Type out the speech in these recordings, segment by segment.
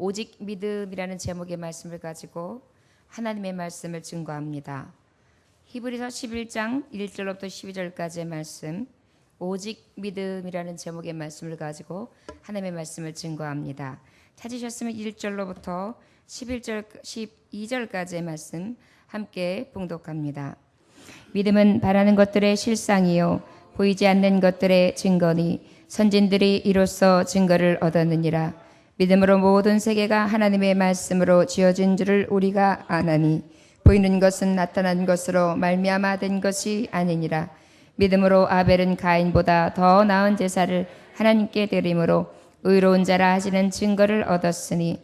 오직 믿음이라는 제목의 말씀을 가지고 하나님의 말씀을 증거합니다. 히브리서 11장 1절로부터 12절까지의 말씀, 오직 믿음이라는 제목의 말씀을 가지고 하나님의 말씀을 증거합니다. 찾으셨으면 1절로부터 12절까지의 말씀 함께 봉독합니다. 믿음은 바라는 것들의 실상이요 보이지 않는 것들의 증거니 선진들이 이로써 증거를 얻었느니라. 믿음으로 모든 세계가 하나님의 말씀으로 지어진 줄을 우리가 아나니 보이는 것은 나타난 것으로 말미암아 된 것이 아니니라. 믿음으로 아벨은 가인보다 더 나은 제사를 하나님께 드림으로 의로운 자라 하시는 증거를 얻었으니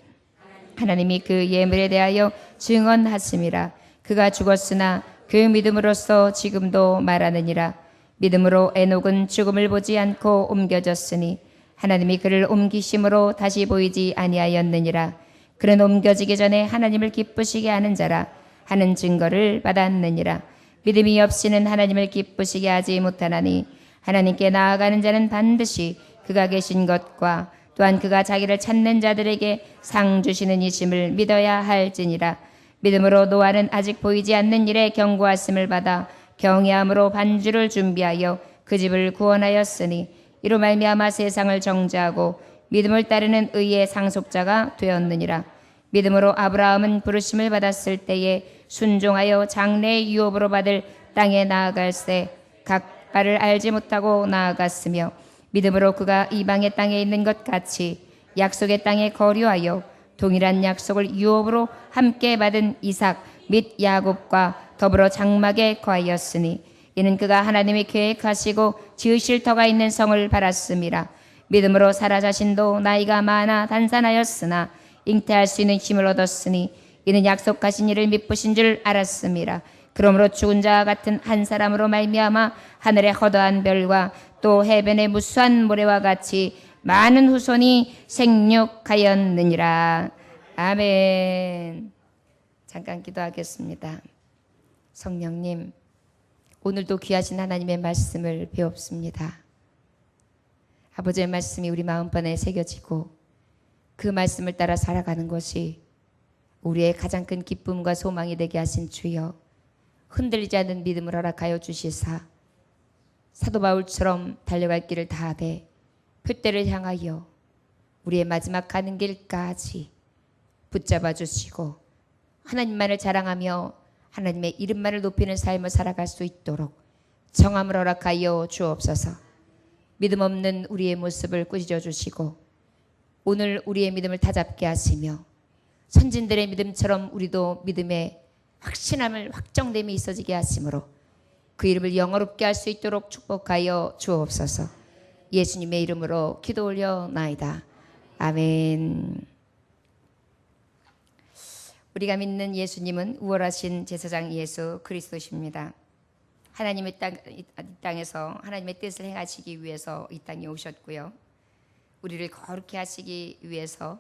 하나님이 그 예물에 대하여 증언하심이라. 그가 죽었으나 그 믿음으로써 지금도 말하느니라. 믿음으로 에녹은 죽음을 보지 않고 옮겨졌으니 하나님이 그를 옮기심으로 다시 보이지 아니하였느니라. 그는 옮겨지기 전에 하나님을 기쁘시게 하는 자라 하는 증거를 받았느니라. 믿음이 없이는 하나님을 기쁘시게 하지 못하나니 하나님께 나아가는 자는 반드시 그가 계신 것과 또한 그가 자기를 찾는 자들에게 상 주시는 이심을 믿어야 할지니라. 믿음으로 노아는 아직 보이지 않는 일에 경고하심을 받아 경외함으로 반주를 준비하여 그 집을 구원하였으니 이로 말미암아 세상을 정죄하고 믿음을 따르는 의의 상속자가 되었느니라. 믿음으로 아브라함은 부르심을 받았을 때에 순종하여 장래의 유업으로 받을 땅에 나아갈새 각 발을 알지 못하고 나아갔으며 믿음으로 그가 이방의 땅에 있는 것 같이 약속의 땅에 거류하여 동일한 약속을 유업으로 함께 받은 이삭 및 야곱과 더불어 장막에 거하였으니 이는 그가 하나님이 계획하시고 지으실 터가 있는 성을 바랐음이라. 믿음으로 사라 자신도 나이가 많아 단산하였으나 잉태할 수 있는 힘을 얻었으니 이는 약속하신 이를 미쁘신 줄 알았음이라. 그러므로 죽은 자와 같은 한 사람으로 말미암아 하늘의 허다한 별과 또 해변의 무수한 모래와 같이 많은 후손이 생육하였느니라. 아멘. 잠깐 기도하겠습니다. 성령님, 오늘도 귀하신 하나님의 말씀을 배웁습니다. 아버지의 말씀이 우리 마음판에 새겨지고 그 말씀을 따라 살아가는 것이 우리의 가장 큰 기쁨과 소망이 되게 하신 주여, 흔들리지 않는 믿음을 허락하여 주시사 사도 바울처럼 달려갈 길을 다하되 표대를 향하여 우리의 마지막 가는 길까지 붙잡아 주시고 하나님만을 자랑하며 하나님의 이름만을 높이는 삶을 살아갈 수 있도록 정함을 허락하여 주옵소서. 믿음 없는 우리의 모습을 꾸짖어 주시고 오늘 우리의 믿음을 다잡게 하시며 선진들의 믿음처럼 우리도 믿음의 확신함을 확정됨이 있어지게 하심으로 그 이름을 영어롭게 할 수 있도록 축복하여 주옵소서. 예수님의 이름으로 기도 올려나이다. 아멘. 우리가 믿는 예수님은 우월하신 제사장 예수 그리스도십니다. 하나님의 이 땅에서 하나님의 뜻을 행하시기 위해서 이 땅에 오셨고요. 우리를 거룩히 하시기 위해서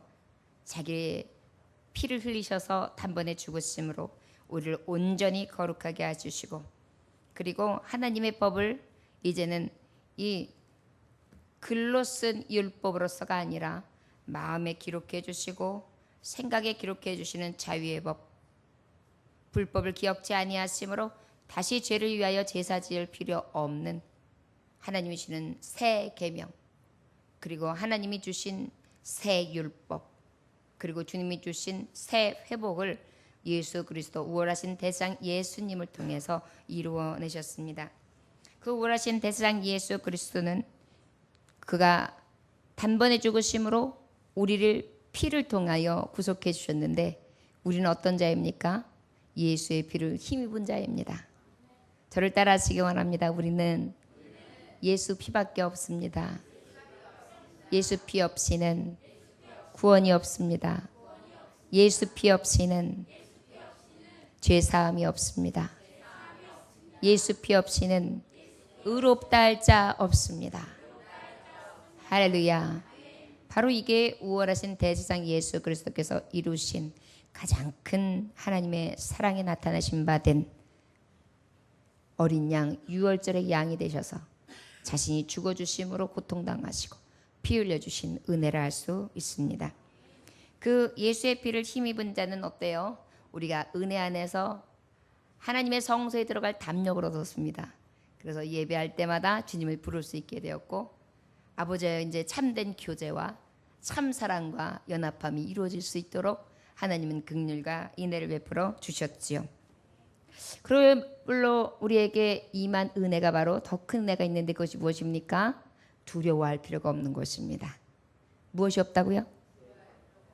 자기의 피를 흘리셔서 단번에 죽으심으로 우리를 온전히 거룩하게 해주시고, 그리고 하나님의 법을 이제는 이 글로 쓴 율법으로서가 아니라 마음에 기록해 주시고 생각에 기록해 주시는 자유의 법, 불법을 기억지 아니하심으로 다시 죄를 위하여 제사 지을 필요 없는 하나님이 주시는 새 계명, 그리고 하나님이 주신 새 율법, 그리고 주님이 주신 새 회복을 예수 그리스도 우월하신 대상 예수님을 통해서 이루어내셨습니다. 그 우월하신 대상 예수 그리스도는 그가 단번에 죽으심으로 우리를 피를 통하여 구속해 주셨는데 우리는 어떤 자입니까? 예수의 피를 힘입은 자입니다. 저를 따라하시기 원합니다. 우리는 예수 피밖에 없습니다. 예수 피 없이는 구원이 없습니다. 예수 피 없이는 죄사함이 없습니다. 예수 피 없이는 의롭다 할 자 없습니다. 할렐루야. 바로 이게 우월하신 대제사장 예수 그리스도께서 이루신 가장 큰 하나님의 사랑에 나타나신 바 된 어린 양, 유월절의 양이 되셔서 자신이 죽어주심으로 고통당하시고 피 흘려주신 은혜라 할 수 있습니다. 그 예수의 피를 힘입은 자는 어때요? 우리가 은혜 안에서 하나님의 성소에 들어갈 담력을 얻었습니다. 그래서 예배할 때마다 주님을 부를 수 있게 되었고 아버지의 이제 참된 교제와 참 사랑과 연합함이 이루어질 수 있도록 하나님은 긍휼과 인애를 베풀어 주셨지요. 그걸로 우리에게 임한 은혜가 바로 더 큰 은혜가 있는데 그것이 무엇입니까? 두려워할 필요가 없는 것입니다. 무엇이 없다고요?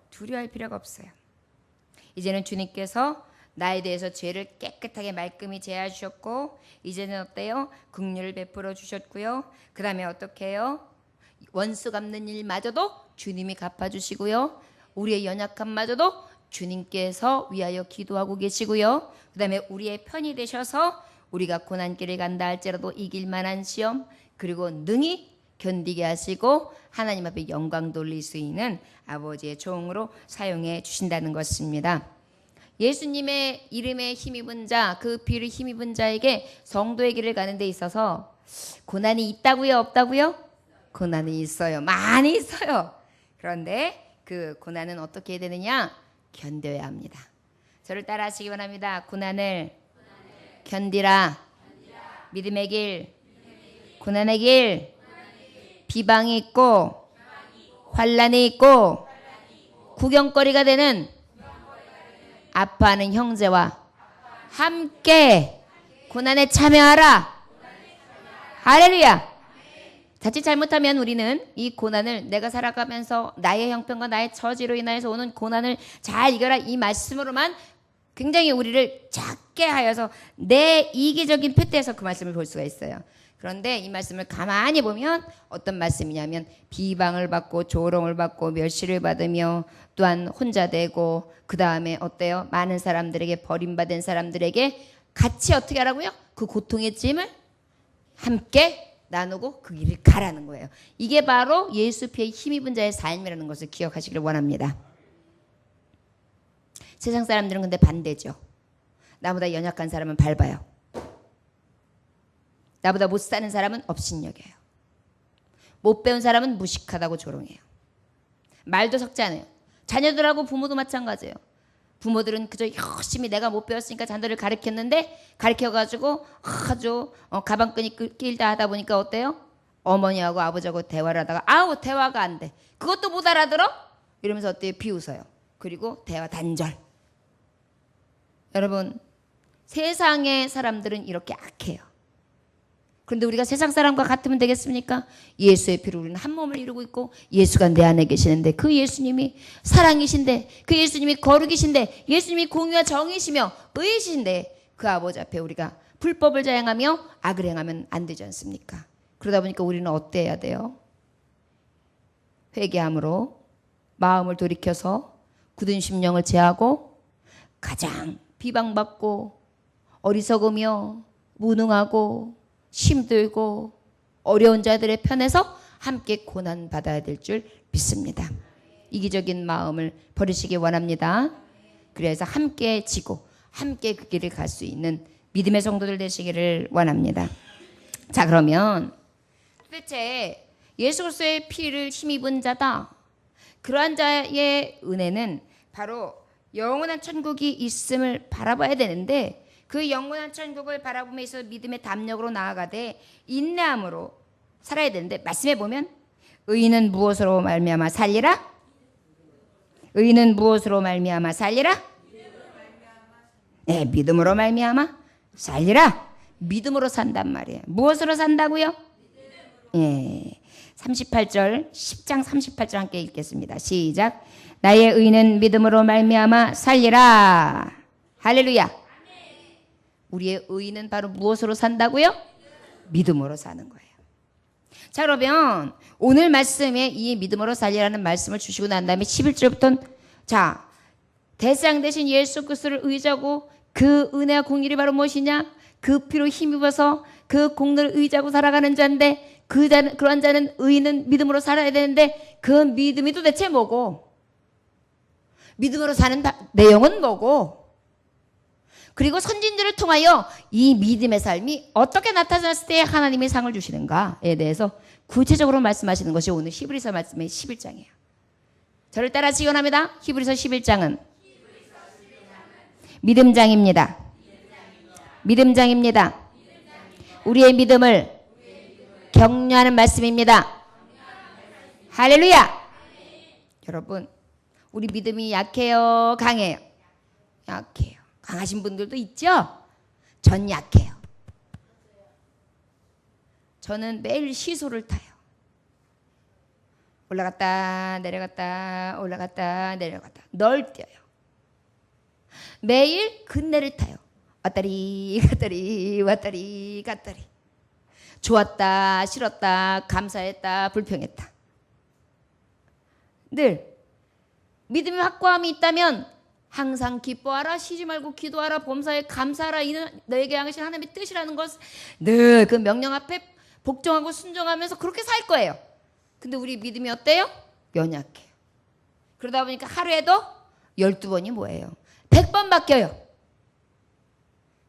두려워할 필요가 없어요. 이제는 주님께서 나에 대해서 죄를 깨끗하게 말끔히 제하여 주셨고 이제는 어때요? 긍휼을 베풀어 주셨고요. 그 다음에 어떻게 해요? 원수 갚는 일마저도 주님이 갚아주시고요. 우리의 연약함마저도 주님께서 위하여 기도하고 계시고요. 그 다음에 우리의 편이 되셔서 우리가 고난길을 간다 할지라도 이길 만한 시험 그리고 능히 견디게 하시고 하나님 앞에 영광 돌릴 수 있는 아버지의 종으로 사용해 주신다는 것입니다. 예수님의 이름에 힘입은 자, 그 피를 힘입은 자에게 성도의 길을 가는 데 있어서 고난이 있다고요? 없다고요? 고난이 있어요. 많이 있어요. 그런데 그 고난은 어떻게 해야 되느냐? 견뎌야 합니다. 저를 따라 하시기 바랍니다. 고난을 견디라. 믿음의 길, 고난의 길, 비방이 있고 환난이 있고 구경거리가 되는 아파하는 형제와 함께 고난에 참여하라. 할렐루야. 자칫 잘못하면 우리는 이 고난을 내가 살아가면서 나의 형편과 나의 처지로 인하여서 오는 고난을 잘 이겨라 이 말씀으로만 굉장히 우리를 작게 하여서 내 이기적인 폐태에서 그 말씀을 볼 수가 있어요. 그런데 이 말씀을 가만히 보면 어떤 말씀이냐면 비방을 받고 조롱을 받고 멸시를 받으며 또한 혼자 되고 그 다음에 어때요? 많은 사람들에게 버림받은 사람들에게 같이 어떻게 하라고요? 그 고통의 짐을 함께 나누고 그 길을 가라는 거예요. 이게 바로 예수 피에 힘입은 자의 삶이라는 것을 기억하시기를 원합니다. 세상 사람들은 근데 반대죠. 나보다 연약한 사람은 밟아요. 나보다 못 사는 사람은 업신여겨요. 못 배운 사람은 무식하다고 조롱해요. 말도 섞지 않아요. 자녀들하고 부모도 마찬가지예요. 부모들은 그저 열심히 내가 못 배웠으니까 자녀들을 가르쳤는데 가르쳐가지고 아주 가방끈이 길다 하다 보니까 어때요? 어머니하고 아버지하고 대화를 하다가 아우 대화가 안 돼. 그것도 못 알아들어? 이러면서 어때요? 비웃어요. 그리고 대화 단절. 여러분 세상의 사람들은 이렇게 악해요. 그런데 우리가 세상 사람과 같으면 되겠습니까? 예수의 피로 우리는 한 몸을 이루고 있고 예수가 내 안에 계시는데 그 예수님이 사랑이신데 그 예수님이 거룩이신데 예수님이 공의와 정의시며 의이신데 그 아버지 앞에 우리가 불법을 자행하며 악을 행하면 안 되지 않습니까? 그러다 보니까 우리는 어때야 돼요? 회개함으로 마음을 돌이켜서 굳은 심령을 제하고 가장 비방받고 어리석으며 무능하고 힘들고 어려운 자들의 편에서 함께 고난받아야 될 줄 믿습니다. 이기적인 마음을 버리시기 원합니다. 그래서 함께 지고 함께 그 길을 갈 수 있는 믿음의 성도들 되시기를 원합니다. 자, 그러면 도대체 예수 그리스도의 피를 힘입은 자다. 그러한 자의 은혜는 바로 영원한 천국이 있음을 바라봐야 되는데 그 영원한 천국을 바라보며 있어 믿음의 담력으로 나아가되 인내함으로 살아야 되는데 말씀해 보면 의인은 무엇으로 말미암아 살리라? 의인은 무엇으로 말미암아 살리라? 네, 믿음으로 말미암아 살리라. 믿음으로 산단 말이에요. 무엇으로 산다고요? 예, 38절 10장 38절 함께 읽겠습니다. 시작. 나의 의인은 믿음으로 말미암아 살리라. 할렐루야. 우리의 의인은 바로 무엇으로 산다고요? 믿음으로 사는 거예요. 자, 그러면 오늘 말씀에 이 믿음으로 살리라는 말씀을 주시고 난 다음에 11절부터는 자, 대상 대신 예수 그리스도를 의지하고 그 은혜와 공의이 바로 무엇이냐? 그 피로 힘입어서 그 공로를 의지하고 살아가는 자인데 그러한 자는 의인은 믿음으로 살아야 되는데 그 믿음이 도대체 뭐고? 믿음으로 사는 내용은 뭐고? 그리고 선진들을 통하여 이 믿음의 삶이 어떻게 나타났을 때 하나님이 상을 주시는가에 대해서 구체적으로 말씀하시는 것이 오늘 히브리서 말씀의 11장이에요. 저를 따라 지원합니다. 히브리서 11장은 믿음장입니다. 믿음장입니다. 우리의 믿음을 격려하는 말씀입니다. 할렐루야! 여러분, 우리 믿음이 약해요? 강해요? 약해요. 강하신 분들도 있죠? 전 약해요. 저는 매일 시소를 타요. 올라갔다 내려갔다 올라갔다 내려갔다 널 뛰어요. 매일 근내를 타요. 왔다리 갔다리 왔다리 갔다리. 좋았다 싫었다 감사했다 불평했다. 늘 믿음의 확고함이 있다면 항상 기뻐하라 쉬지 말고 기도하라 범사에 감사하라 이는 너에게 향하신 하나님의 뜻이라는 것을 늘 그 명령 앞에 복종하고 순종하면서 그렇게 살 거예요. 근데 우리 믿음이 어때요? 연약해요. 그러다 보니까 하루에도 12번이 뭐예요? 100번 바뀌어요.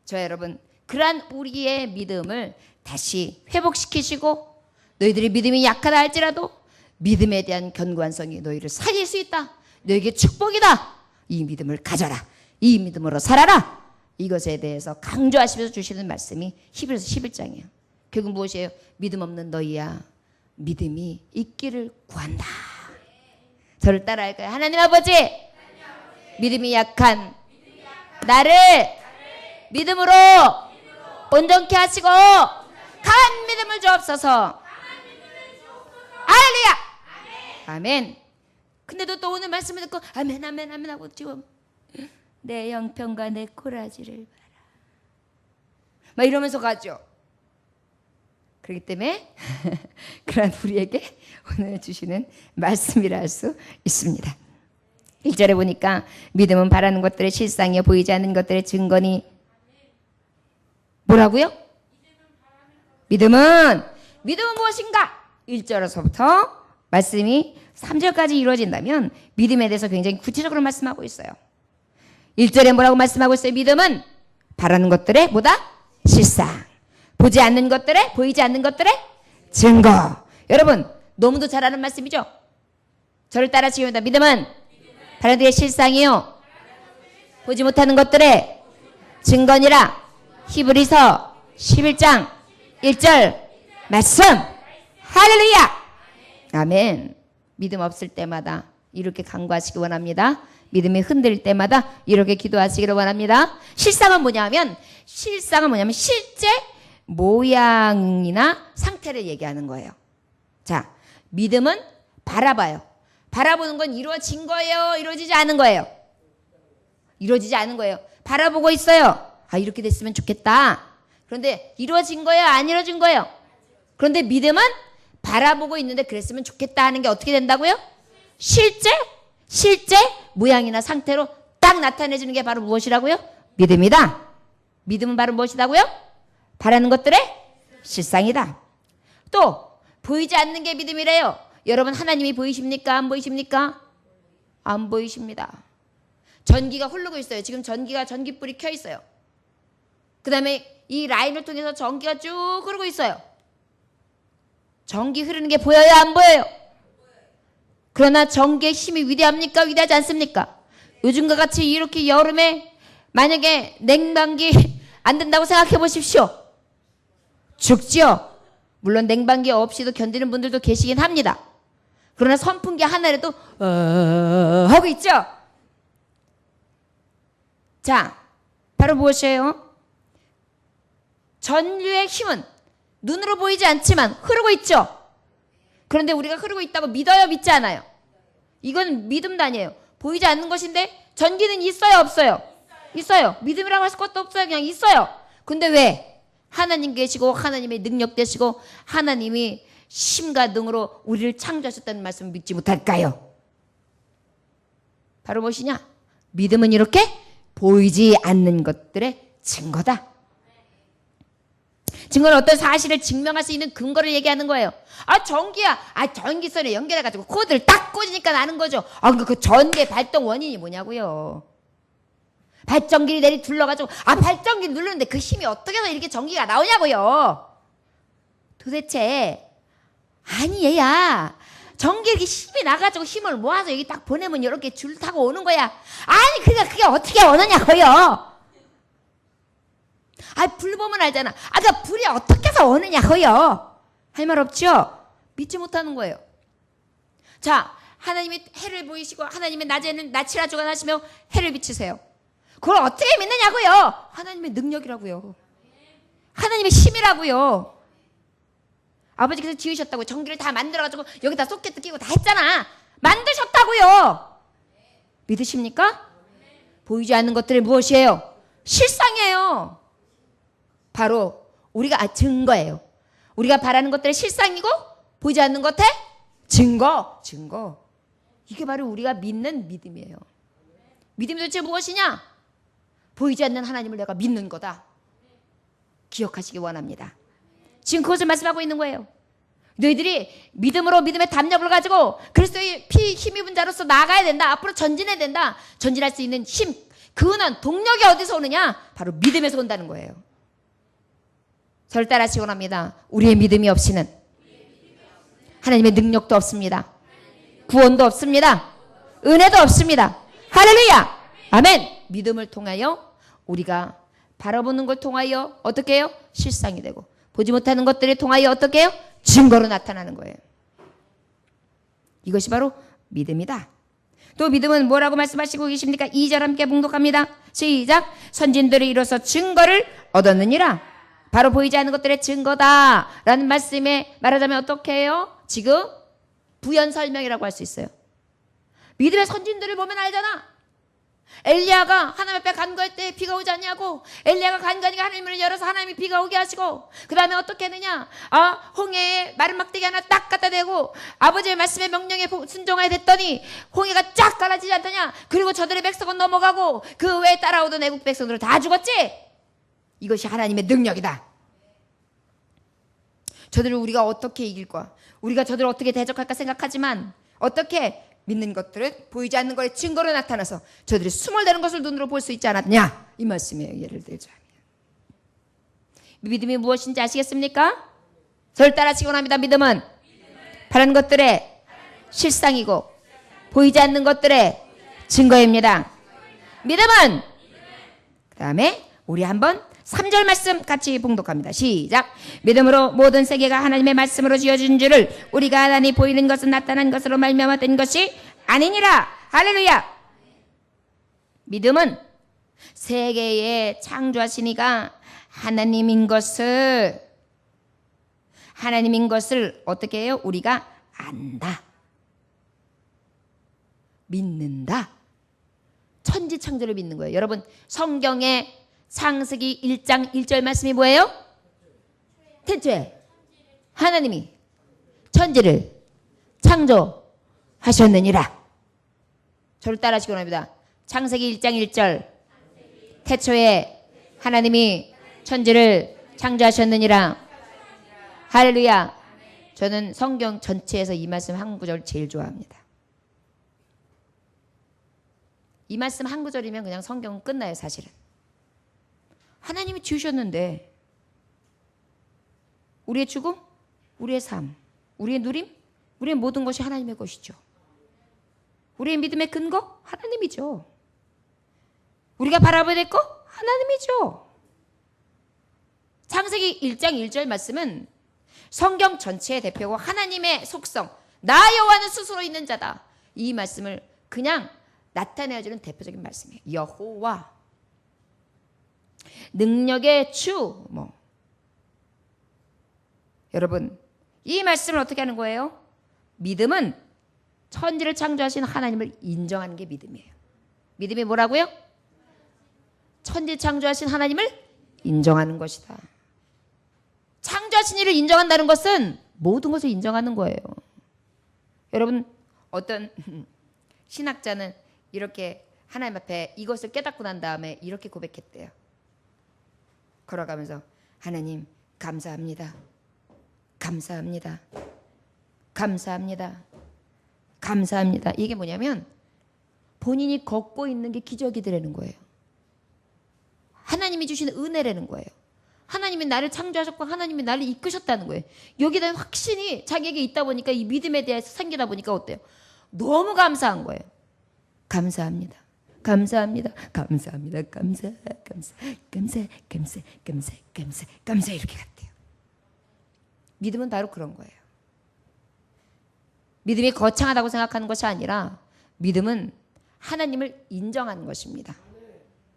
저 여러분, 그러한 우리의 믿음을 다시 회복시키시고 너희들이 믿음이 약하다 할지라도 믿음에 대한 견고한성이 너희를 살릴 수 있다. 너에게 축복이다. 이 믿음을 가져라. 이 믿음으로 살아라. 이것에 대해서 강조하시면서 주시는 말씀이 히브리서 11장이에요. 결국 무엇이에요? 믿음 없는 너희야. 믿음이 있기를 구한다. 저를 따라할까요? 하나님 아버지, 믿음이 약한 나를 믿음으로 온전케 하시고 강한 믿음을 주옵소서. 할렐루야. 아멘. 근데도 또 오늘 말씀을 듣고 아멘 아멘 아멘 하고 지금 내 형편과 내 꼬라지를 봐라 막 이러면서 가죠. 그렇기 때문에 그런 우리에게 오늘 주시는 말씀이라 할 수 있습니다. 1절에 보니까 믿음은 바라는 것들의 실상이요 보이지 않는 것들의 증거니 뭐라고요? 믿음은 무엇인가? 1절에서부터 말씀이 3절까지 이루어진다면 믿음에 대해서 굉장히 구체적으로 말씀하고 있어요. 1절에 뭐라고 말씀하고 있어요? 믿음은 바라는 것들의 뭐다? 실상. 보지 않는 것들의 보이지 않는 것들의 증거. 여러분 너무도 잘 아는 말씀이죠. 저를 따라 지금입니다. 믿음은 바라는 것들의 실상이요 보지 못하는 것들의 증거니라. 히브리서 11장 1절 말씀. 할렐루야. 아멘. 믿음 없을 때마다 이렇게 간구하시기 원합니다. 믿음이 흔들릴 때마다 이렇게 기도하시기를 원합니다. 실상은 뭐냐면 실제 모양이나 상태를 얘기하는 거예요. 자, 믿음은 바라봐요. 바라보는 건 이루어진 거예요? 이루어지지 않은 거예요? 이루어지지 않은 거예요. 바라보고 있어요. 아, 이렇게 됐으면 좋겠다. 그런데 이루어진 거예요? 안 이루어진 거예요? 그런데 믿음은 바라보고 있는데 그랬으면 좋겠다 하는 게 어떻게 된다고요? 실제 모양이나 상태로 딱 나타내주는 게 바로 무엇이라고요? 믿음이다. 믿음은 바로 무엇이라고요? 바라는 것들의 실상이다. 또 보이지 않는 게 믿음이래요. 여러분 하나님이 보이십니까? 안 보이십니까? 안 보이십니다. 전기가 흐르고 있어요. 지금 전기불이 켜 있어요. 그 다음에 이 라인을 통해서 전기가 쭉 흐르고 있어요. 전기 흐르는 게 보여요? 안 보여요? 그러나 전기의 힘이 위대합니까? 위대하지 않습니까? 요즘과 같이 이렇게 여름에 만약에 냉방기 안 된다고 생각해 보십시오. 죽지요. 물론 냉방기 없이도 견디는 분들도 계시긴 합니다. 그러나 선풍기 하나라도 하고 있죠. 자, 바로 무엇이에요? 전류의 힘은 눈으로 보이지 않지만 흐르고 있죠. 그런데 우리가 흐르고 있다고 믿어요? 믿지 않아요? 이건 믿음도 아니에요. 보이지 않는 것인데 전기는 있어요? 없어요? 있어요. 믿음이라고 할 것도 없어요. 그냥 있어요. 근데 왜? 하나님 계시고 하나님의 능력 되시고 하나님이 심과 능으로 우리를 창조하셨다는 말씀을 믿지 못할까요? 바로 무엇이냐? 믿음은 이렇게 보이지 않는 것들의 증거다. 증거는 어떤 사실을 증명할 수 있는 근거를 얘기하는 거예요. 아, 전기야. 아, 전기선에 연결해가지고 코드를 딱 꽂으니까 나는 거죠. 아, 그 전기의 발동 원인이 뭐냐고요. 발전기를 내리 둘러가지고 발전기를 누르는데 그 힘이 어떻게 해서 이렇게 전기가 나오냐고요. 도대체 아니 얘야 전기 이렇게 힘이 나가지고 힘을 모아서 여기 딱 보내면 이렇게 줄 타고 오는 거야. 아니 그게 어떻게 오느냐고요. 불 보면 알잖아. 그 불이 어떻게 해서 오느냐고요. 할 말 없죠? 믿지 못하는 거예요. 자, 하나님이 해를 보이시고 하나님의 낮에는 낯이라 주관하시며 해를 비치세요. 그걸 어떻게 믿느냐고요. 하나님의 능력이라고요. 하나님의 힘이라고요. 아버지께서 지으셨다고 전기를 다 만들어가지고 여기다 소켓도 끼고 다 했잖아. 만드셨다고요. 믿으십니까? 보이지 않는 것들이 무엇이에요? 실상이에요. 바로 우리가 증거예요. 우리가 바라는 것들의 실상이고 보이지 않는 것의 증거. 이게 바로 우리가 믿는 믿음이에요. 믿음이 도대체 무엇이냐? 보이지 않는 하나님을 내가 믿는 거다. 기억하시기 원합니다. 지금 그것을 말씀하고 있는 거예요. 너희들이 믿음으로 믿음의 담력을 가지고 그리스도의 피 힘입은 자로서 나아가야 된다. 앞으로 전진해야 된다. 전진할 수 있는 힘, 그 은한 동력이 어디서 오느냐? 바로 믿음에서 온다는 거예요. 저를 따라하시기 원합니다. 우리의 믿음이 없이는 하나님의 능력도 없습니다. 구원도 없습니다. 은혜도 없습니다. 할렐루야! 아멘! 믿음을 통하여 우리가 바라보는 걸 통하여 어떻게 해요? 실상이 되고 보지 못하는 것들을 통하여 어떻게 해요? 증거로 나타나는 거예요. 이것이 바로 믿음이다. 또 믿음은 뭐라고 말씀하시고 계십니까? 2절 함께 봉독합니다. 시작! 선진들이 이로써 증거를 얻었느니라. 바로 보이지 않는 것들의 증거다 라는 말씀에 말하자면 어떻게 해요? 지금 부연 설명이라고 할 수 있어요. 믿음의 선진들을 보면 알잖아. 엘리야가 하나님 앞에 간구할 때 비가 오지 않냐고. 엘리야가 간구하니까 하나님을 열어서 하나님이 비가 오게 하시고 그 다음에 어떻게 했느냐. 홍해에 마른 막대기 하나 딱 갖다 대고 아버지의 말씀에 명령에 순종하게 됐더니 홍해가 쫙 갈라지지 않더냐. 그리고 저들의 백성은 넘어가고 그 외에 따라오던 애국 백성들은 다 죽었지. 이것이 하나님의 능력이다. 저들을 우리가 어떻게 이길 거야. 우리가 저들을 어떻게 대적할까 생각하지만 어떻게 믿는 것들은 보이지 않는 것의 증거로 나타나서 저들이 수몰되는 것을 눈으로 볼 수 있지 않았냐. 이 말씀이에요. 예를 들자면 믿음이 무엇인지 아시겠습니까? 저를 따라하시기 원합니다. 믿음은 바라는 것들의 실상이고 보이지 않는 것들의 증거입니다. 믿음은 그 다음에 우리 한번 3절 말씀 같이 봉독합니다. 시작. 믿음으로 모든 세계가 하나님의 말씀으로 지어진 줄을 우리가 나니 보이는 것은 나타난 것으로 말미암아 된 것이 아니니라. 할렐루야. 믿음은 세계의 창조하시니가 하나님인 것을 어떻게 해요? 우리가 안다. 믿는다. 천지창조를 믿는 거예요. 여러분 성경에 창세기 1장 1절 말씀이 뭐예요? 태초에 하나님이 천지를 창조하셨느니라. 저를 따라하시기 원합니다. 창세기 1장 1절 태초에 하나님이 천지를 창조하셨느니라. 할렐루야. 저는 성경 전체에서 이 말씀 한 구절 제일 좋아합니다. 이 말씀 한 구절이면 그냥 성경은 끝나요. 사실은 하나님이 지으셨는데 우리의 죽음, 우리의 삶, 우리의 누림, 우리의 모든 것이 하나님의 것이죠. 우리의 믿음의 근거 하나님이죠. 우리가 바라봐야 될 거 하나님이죠. 창세기 1장 1절 말씀은 성경 전체의 대표고 하나님의 속성, 나 여호와는 스스로 있는 자다. 이 말씀을 그냥 나타내어주는 대표적인 말씀이에요. 여호와 능력의 주. 여러분 이 말씀을 어떻게 하는 거예요? 믿음은 천지를 창조하신 하나님을 인정하는 게 믿음이에요. 믿음이 뭐라고요? 천지 창조하신 하나님을 인정하는 것이다. 창조하신 이를 인정한다는 것은 모든 것을 인정하는 거예요. 여러분 어떤 신학자는 이렇게 하나님 앞에 이것을 깨닫고 난 다음에 이렇게 고백했대요. 걸어가면서 하나님 감사합니다. 감사합니다. 감사합니다. 감사합니다. 이게 뭐냐면 본인이 걷고 있는 게 기적이 되라는 거예요. 하나님이 주시는 은혜라는 거예요. 하나님이 나를 창조하셨고 하나님이 나를 이끄셨다는 거예요. 여기에 대한 확신이 자기에게 있다 보니까 이 믿음에 대해서 생기다 보니까 어때요? 너무 감사한 거예요. 감사합니다. 감사합니다. 감사합니다. 감사 이렇게 갔대요. 믿음은 바로 그런 거예요. 믿음이 거창하다고 생각하는 것이 아니라 믿음은 하나님을 인정하는 것입니다.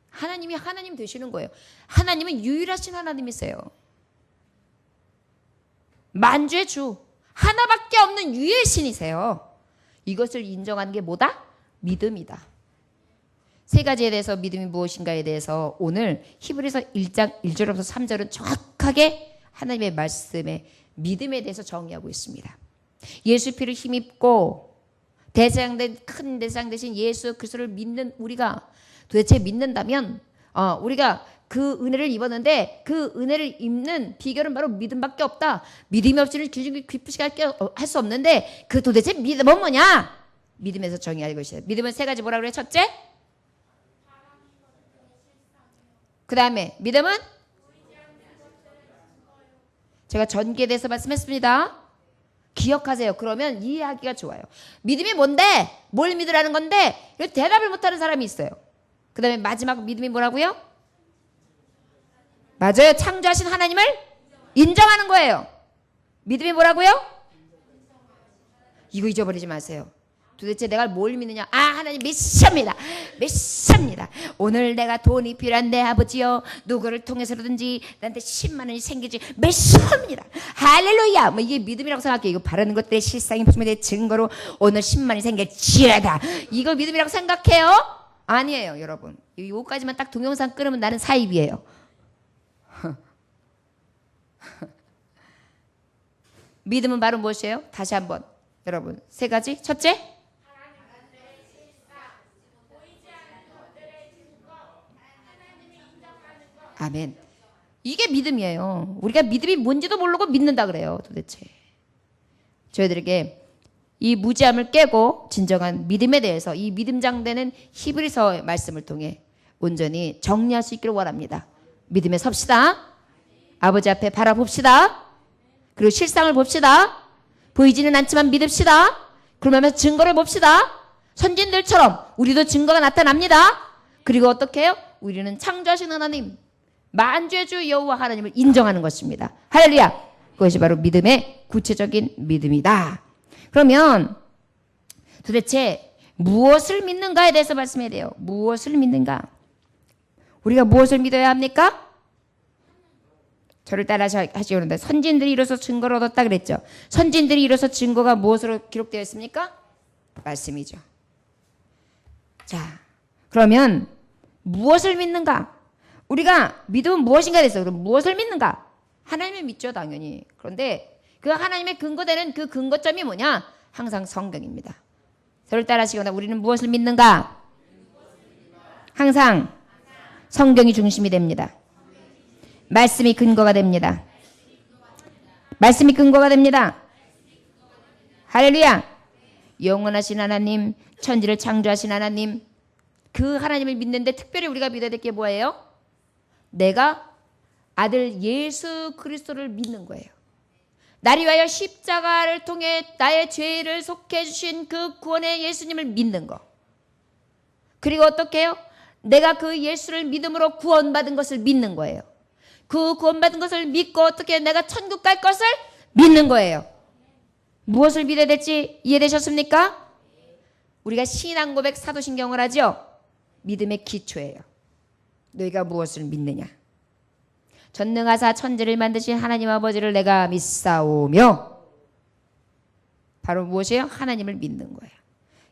하나님이 하나님 되시는 거예요. 하나님은 유일하신 하나님이세요. 만주의 주 하나밖에 없는 유일의 신이세요. 이것을 인정하는 게 뭐다? 믿음이다. 세 가지에 대해서 믿음이 무엇인가에 대해서 오늘 히브리서 1장 1절부터 3절은 정확하게 하나님의 말씀에 믿음에 대해서 정의하고 있습니다. 예수 피를 힘입고 큰 대상 대신 예수 그리스도를 믿는 우리가 도대체 믿는다면 우리가 그 은혜를 입었는데 그 은혜를 입는 비결은 바로 믿음밖에 없다. 믿음이 없이는 깊으시게 할 수 없는데 그 도대체 믿음은 뭐냐? 믿음에서 정의할 것이다. 믿음은 세 가지 뭐라 그래요? 첫째, 그 다음에 믿음은 제가 전기에 대해서 말씀했습니다. 기억하세요. 그러면 이해하기가 좋아요. 믿음이 뭔데? 뭘 믿으라는 건데? 대답을 못하는 사람이 있어요. 그 다음에 마지막 믿음이 뭐라고요? 맞아요. 창조하신 하나님을 인정하는 거예요. 믿음이 뭐라고요? 이거 잊어버리지 마세요. 도대체 내가 뭘 믿느냐? 하나님 믿습니다. 믿습니다. 오늘 내가 돈이 필요한데 아버지요, 누구를 통해서든지 나한테 10만 원이 생기지 믿습니다. 할렐루야. 이게 믿음이라고 생각해. 이거 바라는 것들의 실상이 보시면 증거로 오늘 10만 원이 생길지어다. 이거 믿음이라고 생각해요? 아니에요, 여러분. 요까지만 딱 동영상 끊으면 나는 사입이에요. 믿음은 바로 무엇이에요? 다시 한번 여러분, 세 가지. 첫째, 아멘. 이게 믿음이에요. 우리가 믿음이 뭔지도 모르고 믿는다 그래요. 도대체 저희들에게 이 무지함을 깨고 진정한 믿음에 대해서 이 믿음 장대는 히브리서 말씀을 통해 온전히 정리할 수 있기를 원합니다. 믿음에 섭시다. 아버지 앞에 바라봅시다. 그리고 실상을 봅시다. 보이지는 않지만 믿읍시다. 그러면서 증거를 봅시다. 선진들처럼 우리도 증거가 나타납니다. 그리고 어떻게 해요? 우리는 창조하신 하나님, 만주의 주 여호와 하나님을 인정하는 것입니다. 할렐루야. 그것이 바로 믿음의 구체적인 믿음이다. 그러면 도대체 무엇을 믿는가에 대해서 말씀해야 돼요. 무엇을 믿는가? 우리가 무엇을 믿어야 합니까? 저를 따라 하시오는데 선진들이 이로써 증거를 얻었다 그랬죠. 선진들이 이로써 증거가 무엇으로 기록되어 있습니까? 말씀이죠. 자, 그러면 무엇을 믿는가? 우리가 믿음은 무엇인가에 대해서 그럼 무엇을 믿는가? 하나님을 믿죠, 당연히. 그런데 그 하나님의 근거되는 그 근거점이 뭐냐? 항상 성경입니다. 저를 따라 하시거나 우리는 무엇을 믿는가? 항상 성경이 중심이 됩니다. 말씀이 근거가 됩니다. 말씀이 근거가 됩니다. 할렐루야. 영원하신 하나님, 천지를 창조하신 하나님, 그 하나님을 믿는데 특별히 우리가 믿어야 될 게 뭐예요? 내가 아들 예수 그리스도를 믿는 거예요. 나를 위하여 십자가를 통해 나의 죄를 속해 주신 그 구원의 예수님을 믿는 거. 그리고 어떻게 해요? 내가 그 예수를 믿음으로 구원받은 것을 믿는 거예요. 그 구원받은 것을 믿고 어떻게 내가 천국 갈 것을 믿는 거예요. 무엇을 믿어야 될지 이해되셨습니까? 우리가 신앙 고백 사도신경을 하죠. 믿음의 기초예요. 너희가 무엇을 믿느냐? 전능하사 천지를 만드신 하나님 아버지를 내가 믿사오며, 바로 무엇이에요? 하나님을 믿는 거예요.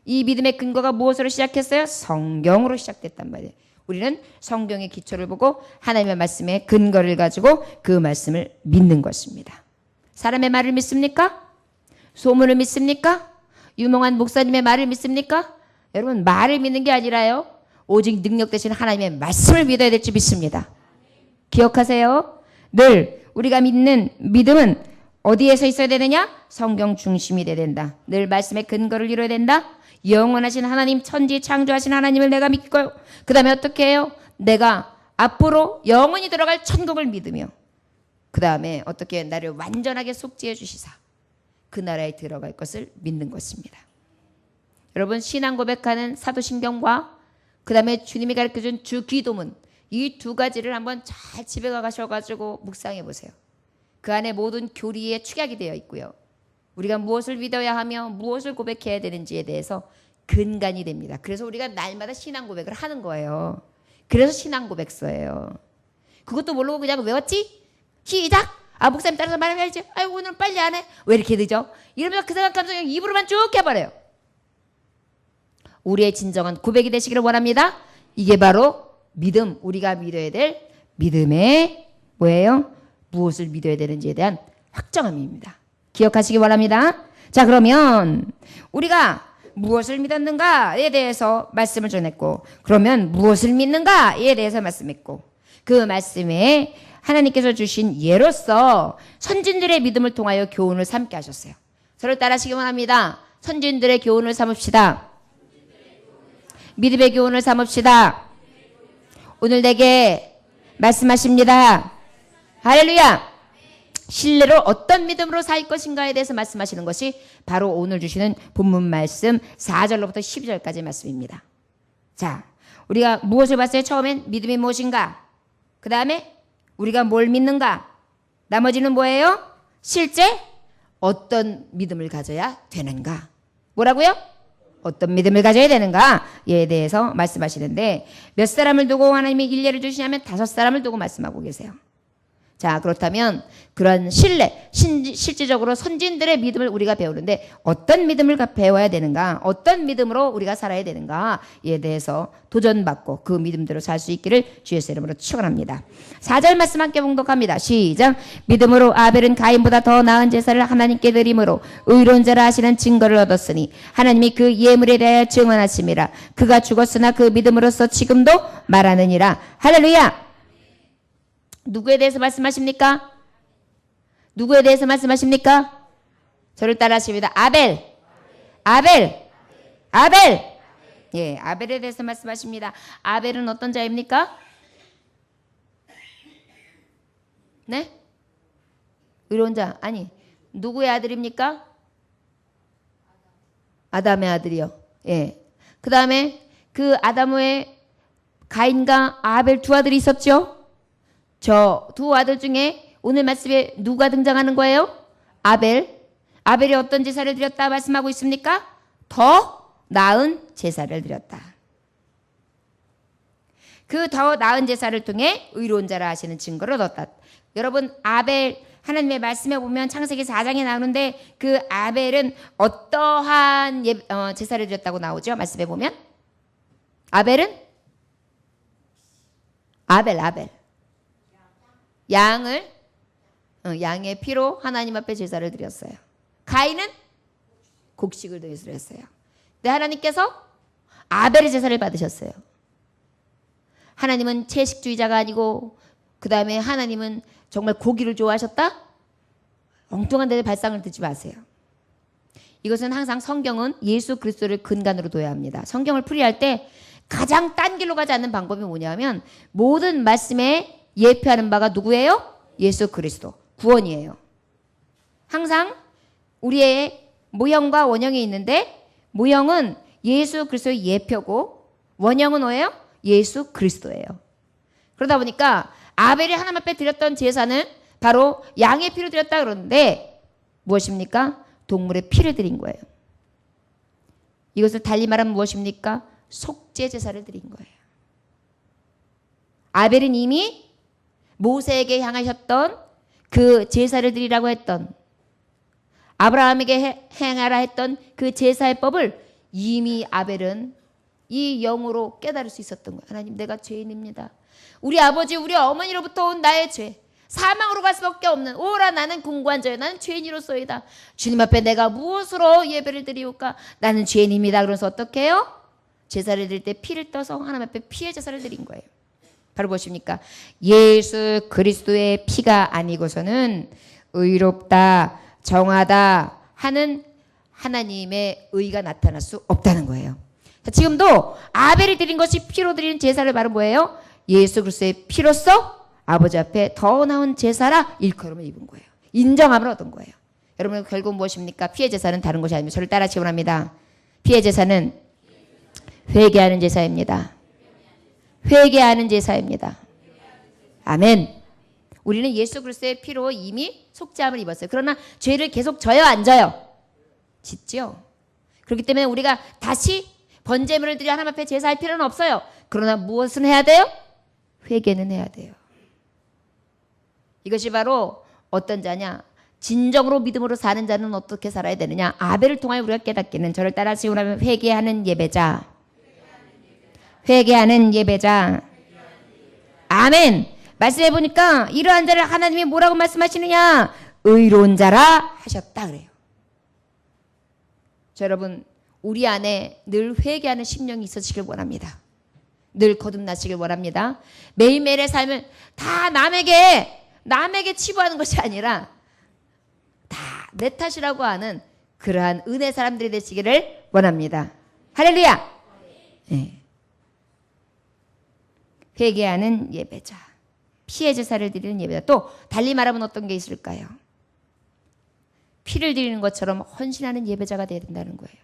이 믿음의 근거가 무엇으로 시작했어요? 성경으로 시작됐단 말이에요. 우리는 성경의 기초를 보고 하나님의 말씀의 근거를 가지고 그 말씀을 믿는 것입니다. 사람의 말을 믿습니까? 소문을 믿습니까? 유명한 목사님의 말을 믿습니까? 여러분, 말을 믿는 게 아니라요, 오직 능력 되신 하나님의 말씀을 믿어야 될지 믿습니다. 기억하세요. 늘 우리가 믿는 믿음은 어디에서 있어야 되느냐? 성경 중심이 돼야 된다. 늘 말씀의 근거를 이루어야 된다. 영원하신 하나님, 천지 창조하신 하나님을 내가 믿고요. 그 다음에 어떻게 해요? 내가 앞으로 영원히 들어갈 천국을 믿으며 그 다음에 어떻게 나를 완전하게 속죄해 주시사 그 나라에 들어갈 것을 믿는 것입니다. 여러분 신앙 고백하는 사도신경과 그 다음에 주님이 가르쳐준 주 기도문 이 두 가지를 한번 잘 집에 가셔가지고 묵상해 보세요. 그 안에 모든 교리에 축약이 되어 있고요. 우리가 무엇을 믿어야 하며 무엇을 고백해야 되는지에 대해서 근간이 됩니다. 그래서 우리가 날마다 신앙 고백을 하는 거예요. 그래서 신앙 고백서예요. 그것도 모르고 그냥 외웠지? 시작! 아 목사님 따라서 말해야지. 아이고 오늘 빨리 안 해. 왜 이렇게 늦어? 이러면서 그 생각하면서 그냥 입으로만 쭉 해버려요. 우리의 진정한 고백이 되시기를 원합니다. 이게 바로 믿음, 우리가 믿어야 될 믿음의 뭐예요? 무엇을 믿어야 되는지에 대한 확정함입니다. 기억하시기 바랍니다. 자 그러면 우리가 무엇을 믿었는가에 대해서 말씀을 전했고 그러면 무엇을 믿는가에 대해서 말씀했고 그 말씀에 하나님께서 주신 예로서 선진들의 믿음을 통하여 교훈을 삼게 하셨어요. 저를 따라하시기 원합니다. 선진들의 교훈을 삼읍시다. 믿음의 교훈을 삼읍시다. 오늘 내게 말씀하십니다. 할렐루야. 신뢰로 어떤 믿음으로 살 것인가에 대해서 말씀하시는 것이 바로 오늘 주시는 본문 말씀 4절로부터 12절까지 말씀입니다. 자, 우리가 무엇을 봤어요? 처음엔 믿음이 무엇인가? 그 다음에 우리가 뭘 믿는가? 나머지는 뭐예요? 실제 어떤 믿음을 가져야 되는가? 뭐라고요? 어떤 믿음을 가져야 되는가에 대해서 말씀하시는데 몇 사람을 두고 하나님이 일례를 주시냐면 5사람을 두고 말씀하고 계세요. 자 그렇다면 그런 신뢰, 실질적으로 선진들의 믿음을 우리가 배우는데 어떤 믿음을 배워야 되는가, 어떤 믿음으로 우리가 살아야 되는가에 대해서 도전받고 그 믿음대로 살 수 있기를 주 예수의 이름으로 축원합니다. 4절 말씀 함께 봉독합니다. 시작. 믿음으로 아벨은 가인보다 더 나은 제사를 하나님께 드림으로 의로운 자라 하시는 증거를 얻었으니 하나님이 그 예물에 대하여 증언하심이라. 그가 죽었으나 그 믿음으로써 지금도 말하느니라. 할렐루야. 누구에 대해서 말씀하십니까? 누구에 대해서 말씀하십니까? 저를 따라하십니다. 아벨. 예, 아벨에 대해서 말씀하십니다. 아벨은 어떤 자입니까? 네? 의로운 자. 아니, 누구의 아들입니까? 아담의 아들이요. 예. 그 다음에 그 아담 후에 가인과 아벨 두 아들이 있었죠? 저 두 아들 중에 오늘 말씀에 누가 등장하는 거예요? 아벨. 아벨이 어떤 제사를 드렸다 말씀하고 있습니까? 더 나은 제사를 드렸다. 그 더 나은 제사를 통해 의로운 자라 하시는 증거를 얻었다. 여러분 아벨 하나님의 말씀에 보면 창세기 4장에 나오는데 그 아벨은 어떠한 제사를 드렸다고 나오죠? 말씀에 보면 아벨은 아벨 양의 피로 하나님 앞에 제사를 드렸어요. 가인은 곡식을 드렸어요. 근데 하나님께서 아벨의 제사를 받으셨어요. 하나님은 채식주의자가 아니고 그 다음에 하나님은 정말 고기를 좋아하셨다? 엉뚱한 데에 발상을 듣지 마세요. 이것은 항상 성경은 예수 그리스도를 근간으로 둬야 합니다. 성경을 풀이할 때 가장 딴 길로 가지 않는 방법이 뭐냐면 모든 말씀에 예표하는 바가 누구예요? 예수 그리스도. 구원이에요. 항상 우리의 모형과 원형이 있는데 모형은 예수 그리스도의 예표고 원형은 뭐예요? 예수 그리스도예요. 그러다 보니까 아벨이 하나님 앞에 드렸던 제사는 바로 양의 피를 드렸다 그러는데 무엇입니까? 동물의 피를 드린 거예요. 이것을 달리 말하면 무엇입니까? 속죄 제사를 드린 거예요. 아벨은 이미 모세에게 향하셨던 그 제사를 드리라고 했던 아브라함에게 행하라 했던 그 제사의 법을 이미 아벨은 이 영으로 깨달을 수 있었던 거예요. 하나님 내가 죄인입니다. 우리 아버지 우리 어머니로부터 온 나의 죄 사망으로 갈 수밖에 없는 오라 나는 공고한 자요 나는 죄인이로소이다. 주님 앞에 내가 무엇으로 예배를 드리올까? 나는 죄인입니다. 그래서 어떻게 해요? 제사를 드릴 때 피를 떠서 하나님 앞에 피의 제사를 드린 거예요. 바로 무엇입니까? 예수 그리스도의 피가 아니고서는 의롭다, 정하다 하는 하나님의 의가 나타날 수 없다는 거예요. 자, 지금도 아벨이 드린 것이 피로 드리는 제사를 바로 뭐예요? 예수 그리스도의 피로써 아버지 앞에 더 나은 제사라 일컬음을 입은 거예요. 인정함을 얻은 거예요. 여러분 결국 무엇입니까? 피해 제사는 다른 것이 아닙니다. 저를 따라하시기 원합니다. 피해 제사는 회개하는 제사입니다. 회개하는 제사입니다. 아멘. 우리는 예수 그리스도의 피로 이미 속죄함을 입었어요. 그러나 죄를 계속 져요, 안 져요? 짓죠. 그렇기 때문에 우리가 다시 번제물을 드려 하나님 앞에 제사할 필요는 없어요. 그러나 무엇은 해야 돼요? 회개는 해야 돼요. 이것이 바로 어떤 자냐? 진정으로 믿음으로 사는 자는 어떻게 살아야 되느냐? 아벨을 통하여 우리가 깨닫기는 저를 따라하시고 나면 회개하는 예배자. 회개하는 예배자. 아멘. 말씀해 보니까 이러한 자를 하나님이 뭐라고 말씀하시느냐? 의로운 자라 하셨다 그래요. 자, 여러분 우리 안에 늘 회개하는 심령이 있으시길 원합니다. 늘 거듭나시길 원합니다. 매일매일의 삶을 다 남에게 치부하는 것이 아니라 다 내 탓이라고 하는 그러한 은혜 사람들이 되시기를 원합니다. 할렐루야. 네. 회개하는 예배자. 피해 제사를 드리는 예배자. 또 달리 말하면 어떤 게 있을까요? 피를 드리는 것처럼 헌신하는 예배자가 되어야 된다는 거예요.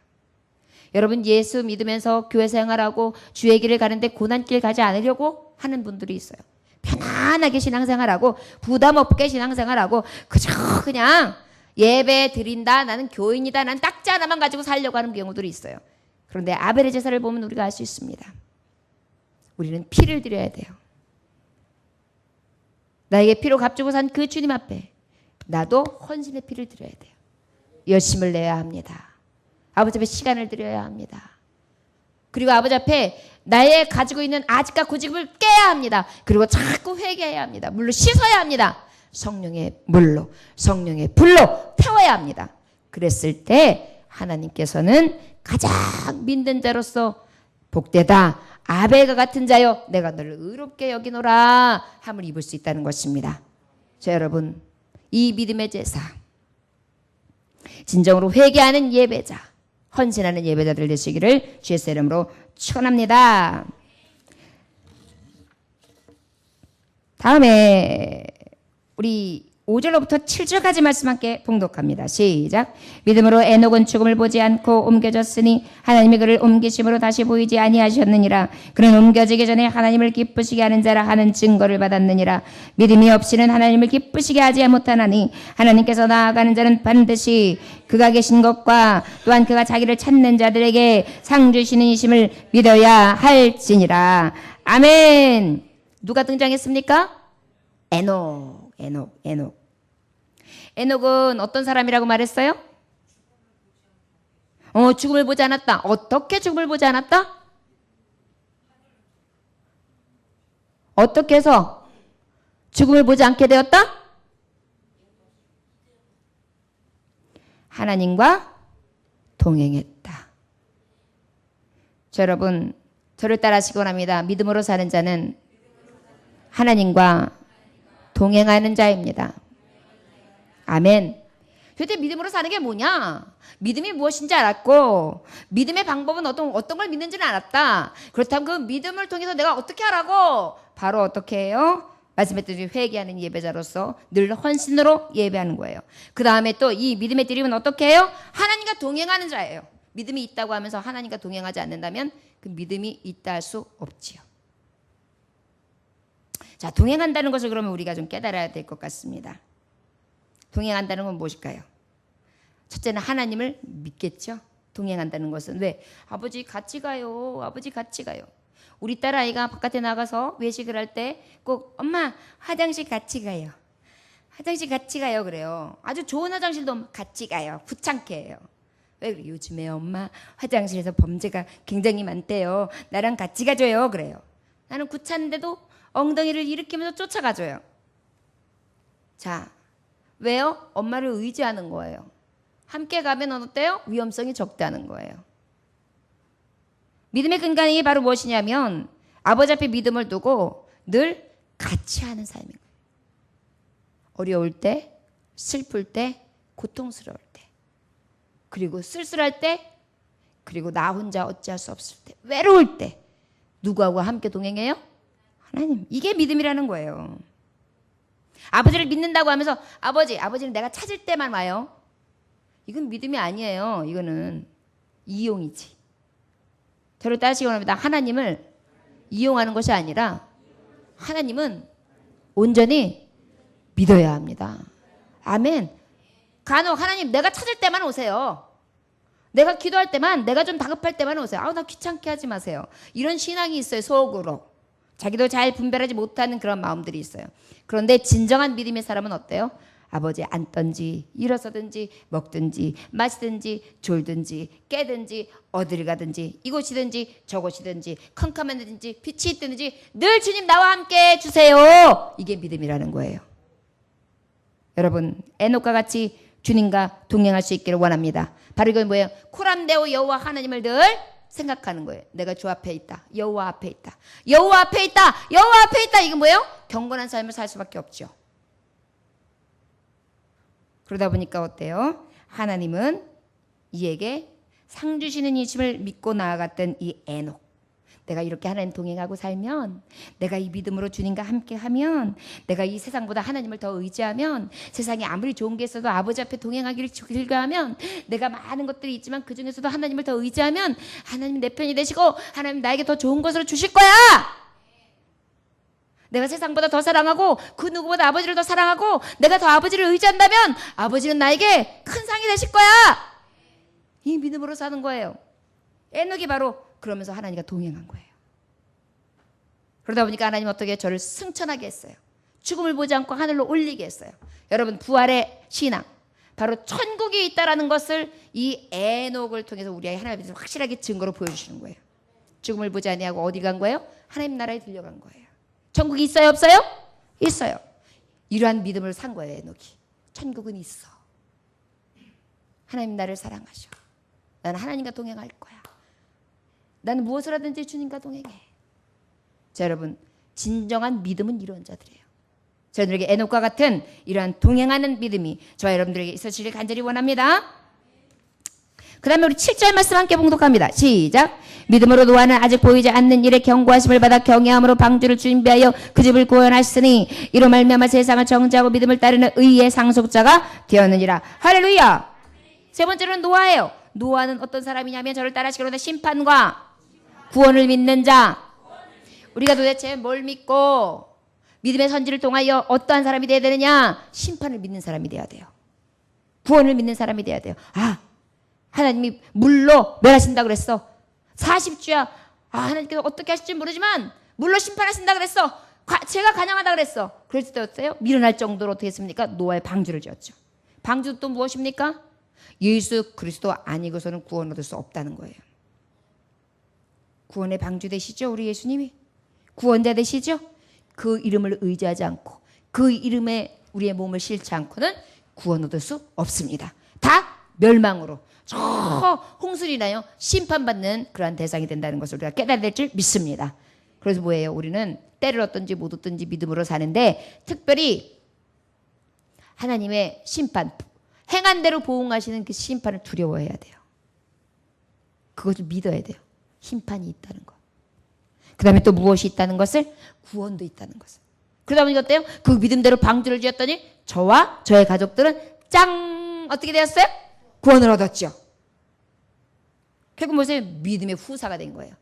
여러분 예수 믿으면서 교회 생활하고 주의 길을 가는데 고난길 가지 않으려고 하는 분들이 있어요. 편안하게 신앙생활하고 부담 없게 신앙생활하고 그저 그냥 예배 드린다, 나는 교인이다, 난 딱지 하나만 가지고 살려고 하는 경우들이 있어요. 그런데 아벨의 제사를 보면 우리가 알 수 있습니다. 우리는 피를 드려야 돼요. 나에게 피로 값주고 산 그 주님 앞에 나도 헌신의 피를 드려야 돼요. 열심을 내야 합니다. 아버지 앞에 시간을 드려야 합니다. 그리고 아버지 앞에 나의 가지고 있는 아직과 고집을 깨야 합니다. 그리고 자꾸 회개해야 합니다. 물로 씻어야 합니다. 성령의 물로, 성령의 불로 태워야 합니다. 그랬을 때 하나님께서는 가장 믿는 자로서 복되다. 아벨과 같은 자여 내가 너를 의롭게 여기노라 함을 입을 수 있다는 것입니다. 자, 여러분 이 믿음의 제사, 진정으로 회개하는 예배자, 헌신하는 예배자들 되시기를 주의 이름으로 축원합니다. 다음에 우리 5절로부터 7절까지 말씀 함께 봉독합니다. 시작. 믿음으로 에녹은 죽음을 보지 않고 옮겨졌으니 하나님이 그를 옮기심으로 다시 보이지 아니하셨느니라. 그는 옮겨지기 전에 하나님을 기쁘시게 하는 자라 하는 증거를 받았느니라. 믿음이 없이는 하나님을 기쁘시게 하지 못하나니 하나님께서 나아가는 자는 반드시 그가 계신 것과 또한 그가 자기를 찾는 자들에게 상 주시는 이심을 믿어야 할지니라. 아멘. 누가 등장했습니까? 에녹은 어떤 사람이라고 말했어요? 죽음을 보지 않았다. 어떻게 죽음을 보지 않았다? 어떻게 해서 죽음을 보지 않게 되었다? 하나님과 동행했다. 자, 여러분 저를 따라하시기 원합니다. 믿음으로 사는 자는 하나님과 동행하는 자입니다. 아멘. 도대체 믿음으로 사는 게 뭐냐? 믿음이 무엇인지 알았고 믿음의 방법은 어떤 걸 믿는지는 알았다. 그렇다면 그 믿음을 통해서 내가 어떻게 하라고? 바로 어떻게 해요? 말씀했듯이 회개하는 예배자로서 늘 헌신으로 예배하는 거예요. 그 다음에 또 이 믿음의 드림은 어떻게 해요? 하나님과 동행하는 자예요. 믿음이 있다고 하면서 하나님과 동행하지 않는다면 그 믿음이 있다 할 수 없지요. 자, 동행한다는 것을 그러면 우리가 좀 깨달아야 될 것 같습니다. 동행한다는 건 무엇일까요? 첫째는 하나님을 믿겠죠. 동행한다는 것은 왜? 아버지 같이 가요. 아버지 같이 가요. 우리 딸아이가 바깥에 나가서 외식을 할 때 꼭 엄마 화장실 같이 가요. 화장실 같이 가요 그래요. 아주 좋은 화장실도 같이 가요. 귀찮게 해요. 왜 그래? 요즘에 엄마 화장실에서 범죄가 굉장히 많대요. 나랑 같이 가줘요 그래요. 나는 귀찮은데도 엉덩이를 일으키면서 쫓아가줘요. 자, 왜요? 엄마를 의지하는 거예요. 함께 가면 어때요? 위험성이 적다는 거예요. 믿음의 근간이 바로 무엇이냐면 아버지 앞에 믿음을 두고 늘 같이 하는 삶인 거예요. 어려울 때, 슬플 때, 고통스러울 때, 그리고 쓸쓸할 때, 그리고 나 혼자 어찌할 수 없을 때, 외로울 때 누구하고 함께 동행해요? 하나님. 이게 믿음이라는 거예요. 아버지를 믿는다고 하면서 아버지는 내가 찾을 때만 와요. 이건 믿음이 아니에요. 이거는 이용이지. 저를 따르시기 원합니다. 하나님을 이용하는 것이 아니라 하나님은 온전히 믿어야 합니다. 아멘. 간혹 하나님 내가 찾을 때만 오세요. 내가 기도할 때만, 내가 좀 다급할 때만 오세요. 나 귀찮게 하지 마세요. 이런 신앙이 있어요. 속으로. 자기도 잘 분별하지 못하는 그런 마음들이 있어요. 그런데 진정한 믿음의 사람은 어때요? 아버지 앉든지 일어서든지 먹든지 마시든지 졸든지 깨든지 어디를 가든지 이곳이든지 저곳이든지 컴컴하든지 빛이 있든지 늘 주님 나와 함께 해주세요. 이게 믿음이라는 거예요. 여러분 에녹과 같이 주님과 동행할 수 있기를 원합니다. 바로 이건 뭐예요? 코람데오 여호와 하나님을 늘 생각하는 거예요. 내가 주 앞에 있다. 여호와 앞에 있다. 여호와 앞에 있다. 여호와 앞에 있다. 이건 뭐예요? 경건한 삶을 살 수밖에 없죠. 그러다 보니까 어때요? 하나님은 이에게 상 주시는 이심을 믿고 나아갔던 이 에녹. 내가 이렇게 하나님 동행하고 살면, 내가 이 믿음으로 주님과 함께하면, 내가 이 세상보다 하나님을 더 의지하면, 세상에 아무리 좋은 게 있어도 아버지 앞에 동행하기를 즐거워하면, 내가 많은 것들이 있지만 그 중에서도 하나님을 더 의지하면 하나님 내 편이 되시고 하나님 나에게 더 좋은 것을 주실 거야. 내가 세상보다 더 사랑하고 그 누구보다 아버지를 더 사랑하고 내가 더 아버지를 의지한다면 아버지는 나에게 큰 상이 되실 거야. 이 믿음으로 사는 거예요. 에녹이 바로 그러면서 하나님과 동행한 거예요. 그러다 보니까 하나님 어떻게 저를 승천하게 했어요. 죽음을 보지 않고 하늘로 올리게 했어요. 여러분 부활의 신앙 바로 천국이 있다라는 것을 이 에녹을 통해서 우리에게 하나님께서 확실하게 증거로 보여주시는 거예요. 죽음을 보지 아니하고 어디 간 거예요? 하나님 나라에 들려간 거예요. 천국이 있어요 없어요? 있어요. 이러한 믿음을 산 거예요. 에녹이. 천국은 있어. 하나님 나를 사랑하셔. 나는 하나님과 동행할 거야. 나는 무엇을 하든지 주님과 동행해. 자 여러분 진정한 믿음은 이런 자들이에요. 저희들에게 에녹과 같은 이러한 동행하는 믿음이 저와 여러분들에게 있으시길 간절히 원합니다. 그 다음에 우리 7절 말씀 함께 봉독합니다. 시작. 믿음으로 노아는 아직 보이지 않는 일에 경고하심을 받아 경외함으로 방주를 준비하여 그 집을 구원하시니 이로 말미암아 세상을 정죄하고 믿음을 따르는 의의 상속자가 되었느니라. 할렐루야. 세 번째로는 노아예요. 노아는 어떤 사람이냐면 저를 따라하시기로 는 심판과 구원을 믿는 자. 우리가 도대체 뭘 믿고 믿음의 선지를 통하여 어떠한 사람이 되어야 되느냐? 심판을 믿는 사람이 되어야 돼요. 구원을 믿는 사람이 되어야 돼요. 하나님이 물로 멸하신다 그랬어. 40주야. 하나님께서 어떻게 하실지 모르지만 물로 심판하신다 그랬어. 제가 간영하다 그랬어. 그랬을 때 어때요? 미련할 정도로 어떻게 했습니까? 노아의 방주를 지었죠. 방주는 또 무엇입니까? 예수 그리스도 아니고서는 구원 얻을 수 없다는 거예요. 구원의 방주 되시죠? 우리 예수님이. 구원자 되시죠? 그 이름을 의지하지 않고 그 이름에 우리의 몸을 실지 않고는 구원 얻을 수 없습니다. 다 멸망으로 저 홍수리 나요 심판받는 그러한 대상이 된다는 것을 우리가 깨달아야 될 줄 믿습니다. 그래서 뭐예요? 우리는 때를 얻든지 못 얻든지 믿음으로 사는데 특별히 하나님의 심판 행한 대로 보응하시는 그 심판을 두려워해야 돼요. 그것을 믿어야 돼요. 심판이 있다는 것. 그 다음에 또 무엇이 있다는 것을? 구원도 있다는 것을. 그러다 보니까 어때요? 그 믿음대로 방주를 지었더니 저와 저의 가족들은 짱 어떻게 되었어요? 구원을 얻었죠. 결국 뭐세요? 믿음의 후사가 된 거예요.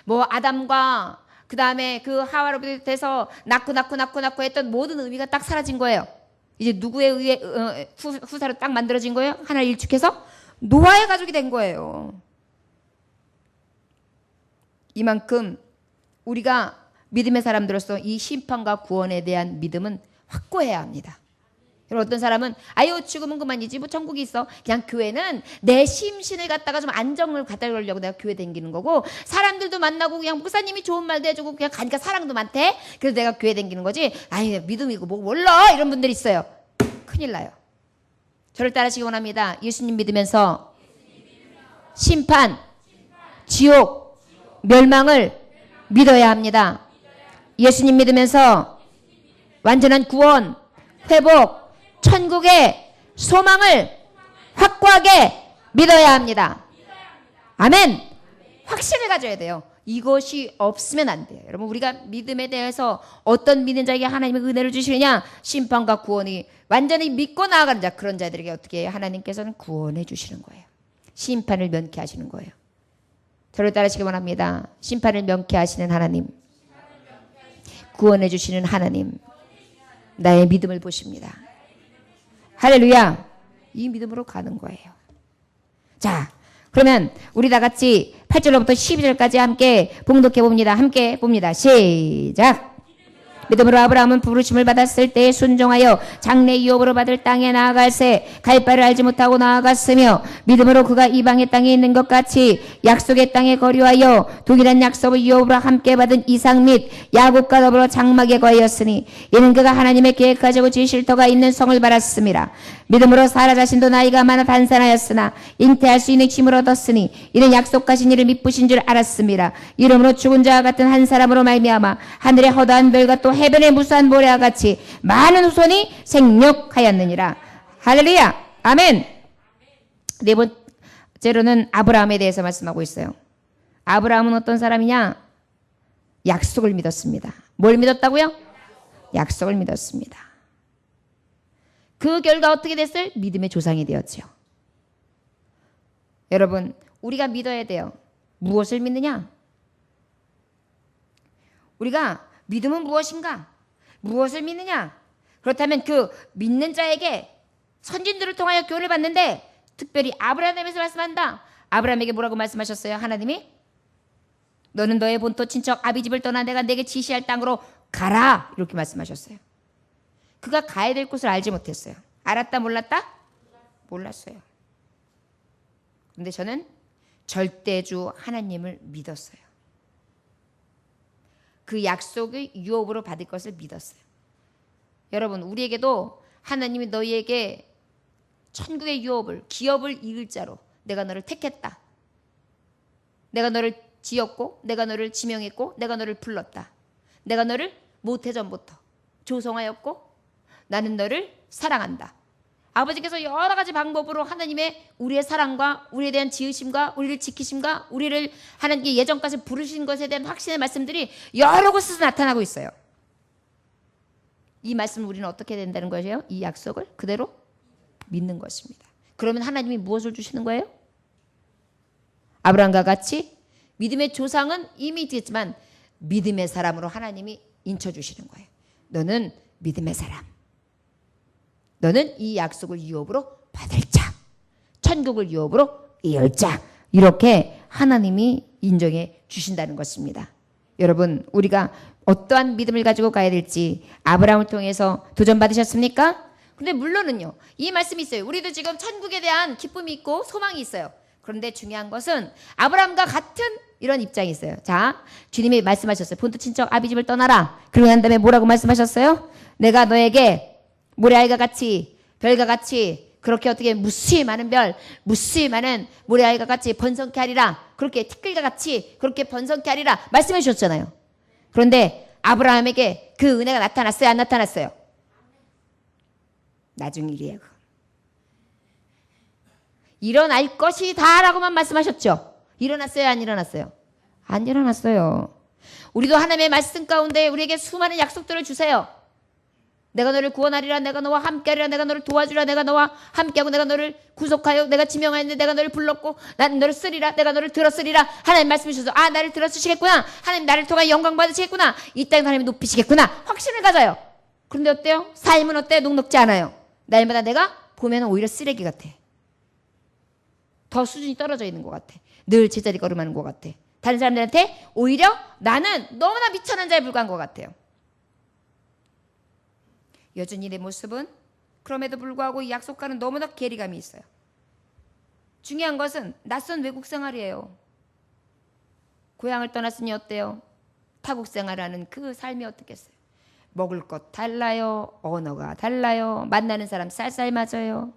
뭐 아담과 그 다음에 그 하와로 비롯해서 낳고 했던 모든 의미가 딱 사라진 거예요. 이제 누구에 의해 후사로 딱 만들어진 거예요? 하나를 일축해서 노아의 가족이 된 거예요. 이만큼 우리가 믿음의 사람들로서 이 심판과 구원에 대한 믿음은 확고해야 합니다. 어떤 사람은 죽으면 그만이지 뭐 천국이 있어. 그냥 교회는 내 심신을 갖다가 좀 안정을 갖다 주려고 내가 교회 다니는 거고 사람들도 만나고 그냥 목사님이 좋은 말도 해주고 그냥 가니까 사랑도 많대. 그래서 내가 교회 다니는 거지. 믿음이고 뭐 몰라 이런 분들이 있어요. 큰일 나요. 저를 따르시기 원합니다. 예수님 믿으면서 심판, 지옥, 멸망을 믿어야 합니다. 예수님 믿으면서 완전한 구원, 회복, 천국의 소망을 확고하게 믿어야 합니다. 아멘. 확신을 가져야 돼요. 이것이 없으면 안 돼요. 여러분 우리가 믿음에 대해서 어떤 믿는 자에게 하나님의 은혜를 주시느냐? 심판과 구원이 완전히 믿고 나아가는 자 그런 자들에게 어떻게 해요? 하나님께서는 구원해 주시는 거예요. 심판을 면케하시는 거예요. 저를 따르시기 원합니다. 심판을 면케하시는 하나님, 구원해 주시는 하나님, 나의 믿음을 보십니다. 할렐루야. 이 믿음으로 가는 거예요. 자, 그러면 우리 다 같이 8절로부터 12절까지 함께 봉독해 봅니다. 함께 봅니다. 시작. 믿음으로 아브라함은 부르심을 받았을 때 순종하여 장래 유업으로 받을 땅에 나아갈새 갈 바를 알지 못하고 나아갔으며 믿음으로 그가 이방의 땅에 있는 것 같이 약속의 땅에 거류하여 동일한 약속을 유업으로 함께 받은 이삭 및 야곱과 더불어 장막에 거하였으니 이는 그가 하나님의 계획하시고 지으실 터가 있는 성을 받았습니다. 믿음으로 사라 자신도 나이가 많아 단산하였으나 잉태할 수 있는 힘을 얻었으니 이는 약속하신 이를 미쁘신 줄 알았습니다. 이름으로 죽은 자와 같은 한 사람으로 말미암아 하늘의 허다한 별과 또 해변의 무수한 모래와 같이 많은 후손이 생육하였느니라. 할렐루야. 아멘. 네 번째로는 아브라함에 대해서 말씀하고 있어요. 아브라함은 어떤 사람이냐? 약속을 믿었습니다. 뭘 믿었다고요? 약속을 믿었습니다. 그 결과 어떻게 됐어요? 믿음의 조상이 되었죠. 여러분, 우리가 믿어야 돼요. 무엇을 믿느냐? 우리가 믿음은 무엇인가? 무엇을 믿느냐? 그렇다면 그 믿는 자에게 선진들을 통하여 교훈을 받는데 특별히 아브라함에서 말씀한다. 아브라함에게 뭐라고 말씀하셨어요? 하나님이 너는 너의 본토 친척 아비집을 떠나 내가 내게 지시할 땅으로 가라 이렇게 말씀하셨어요. 그가 가야 될 곳을 알지 못했어요. 알았다 몰랐다? 몰랐어요. 그런데 저는 절대주 하나님을 믿었어요. 그 약속의 유업으로 받을 것을 믿었어요. 여러분 우리에게도 하나님이 너희에게 천국의 유업을 기업을 이을 자로 내가 너를 택했다. 내가 너를 지었고 내가 너를 지명했고 내가 너를 불렀다. 내가 너를 모태전부터 조성하였고 나는 너를 사랑한다. 아버지께서 여러 가지 방법으로 하나님의 우리의 사랑과 우리에 대한 지으심과 우리를 지키심과 우리를 하나님께 예전까지 부르신 것에 대한 확신의 말씀들이 여러 곳에서 나타나고 있어요. 이 말씀을 우리는 어떻게 된다는 것이에요? 이 약속을 그대로 믿는 것입니다. 그러면 하나님이 무엇을 주시는 거예요? 아브라함과 같이 믿음의 조상은 이미 있겠지만 믿음의 사람으로 하나님이 인쳐주시는 거예요. 너는 믿음의 사람. 너는 이 약속을 유업으로 받을 자. 천국을 유업으로 이을 자. 이렇게 하나님이 인정해 주신다는 것입니다. 여러분 우리가 어떠한 믿음을 가지고 가야 될지 아브라함을 통해서 도전받으셨습니까? 근데 물론은요. 이 말씀이 있어요. 우리도 지금 천국에 대한 기쁨이 있고 소망이 있어요. 그런데 중요한 것은 아브라함과 같은 이런 입장이 있어요. 자, 주님이 말씀하셨어요. 본토 친척 아비집을 떠나라. 그러고 난 다음에 뭐라고 말씀하셨어요? 내가 너에게 모래알과 같이 별과 같이 그렇게 어떻게 무수히 많은 별 무수히 많은 모래알과 같이 번성케 하리라. 그렇게 티끌과 같이 그렇게 번성케 하리라 말씀해 주셨잖아요. 그런데 아브라함에게 그 은혜가 나타났어요? 안 나타났어요? 나중 일이에요. 일어날 것이다 라고만 말씀하셨죠. 일어났어요? 안 일어났어요? 안 일어났어요. 우리도 하나님의 말씀 가운데 우리에게 수많은 약속들을 주세요. 내가 너를 구원하리라. 내가 너와 함께하리라. 내가 너를 도와주리라. 내가 너와 함께하고 내가 너를 구속하여 내가 지명하였는데 내가 너를 불렀고 나는 너를 쓰리라. 내가 너를 들었으리라. 하나님 말씀해 주셔서 아 나를 들었으시겠구나. 하나님 나를 통하여 영광 받으시겠구나. 이 땅에 하나님이 높이시겠구나. 확신을 가져요. 그런데 어때요? 삶은 어때요? 녹록지 않아요. 날마다 내가 보면 오히려 쓰레기 같아. 더 수준이 떨어져 있는 것 같아. 늘 제자리 걸음하는 것 같아. 다른 사람들한테 오히려 나는 너무나 미천한 자에 불과한 것 같아요. 여전히 내 모습은 그럼에도 불구하고 이 약속과는 너무나 괴리감이 있어요. 중요한 것은 낯선 외국 생활이에요. 고향을 떠났으니 어때요? 타국 생활하는 그 삶이 어떻겠어요? 먹을 것 달라요. 언어가 달라요. 만나는 사람 쌀쌀 맞아요.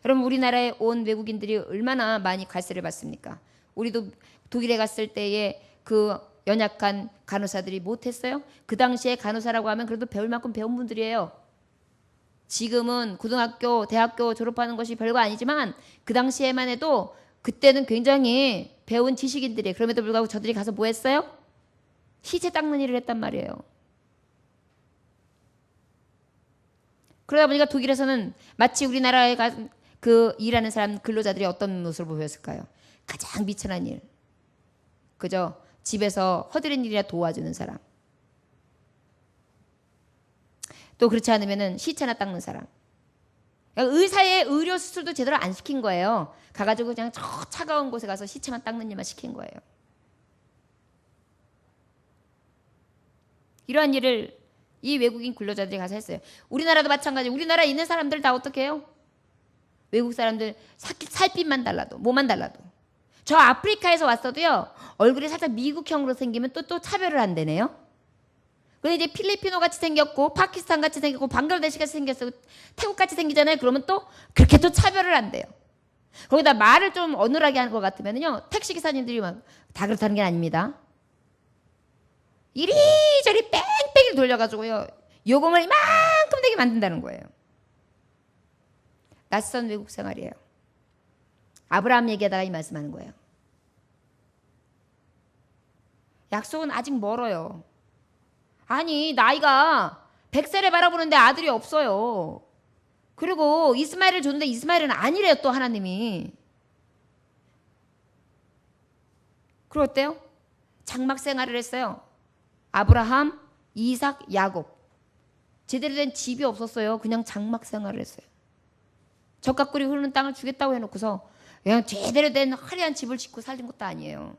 여러분 우리나라에 온 외국인들이 얼마나 많이 갈세를 받습니까? 우리도 독일에 갔을 때에 그 연약한 간호사들이 못했어요? 그 당시에 간호사라고 하면 그래도 배울 만큼 배운 분들이에요. 지금은 고등학교, 대학교 졸업하는 것이 별거 아니지만 그 당시에만 해도 그때는 굉장히 배운 지식인들이에요. 그럼에도 불구하고 저들이 가서 뭐 했어요? 시체 닦는 일을 했단 말이에요. 그러다 보니까 독일에서는 마치 우리나라에 그 일하는 사람 근로자들이 어떤 모습을 보였을까요? 가장 미천한 일. 그죠? 집에서 허드렛 일이나 도와주는 사람. 또 그렇지 않으면은 시체나 닦는 사람. 의사의 의료 수술도 제대로 안 시킨 거예요. 가가지고 그냥 저 차가운 곳에 가서 시체만 닦는 일만 시킨 거예요. 이러한 일을 이 외국인 근로자들이 가서 했어요. 우리나라도 마찬가지. 우리나라에 있는 사람들 다 어떻게 해요? 외국 사람들 살빛만 달라도 뭐만 달라도 저 아프리카에서 왔어도요. 얼굴이 살짝 미국형으로 생기면 또 차별을 한대네요. 근데 이제 필리핀어 같이 생겼고 파키스탄 같이 생겼고 방글라데시 같이 생겼어. 태국 같이 생기잖아요. 그러면 또 그렇게 또 차별을 한대요. 거기다 말을 좀 어눌하게 하는 것 같으면요. 택시 기사님들이 막 다 그렇다는 게 아닙니다. 이리저리 뺑뺑이 돌려가지고요. 요금을 이만큼 되게 만든다는 거예요. 낯선 외국 생활이에요. 아브라함 얘기하다가 이 말씀하는 거예요. 약속은 아직 멀어요. 아니 나이가 100세를 바라보는데 아들이 없어요. 그리고 이스마엘을 줬는데 이스마엘은 아니래요. 또 하나님이. 그리고 어때요? 장막 생활을 했어요. 아브라함, 이삭, 야곱. 제대로 된 집이 없었어요. 그냥 장막 생활을 했어요. 젖가꿀이 흐르는 땅을 주겠다고 해놓고서 그냥 제대로 된 화려한 집을 짓고 살린 것도 아니에요.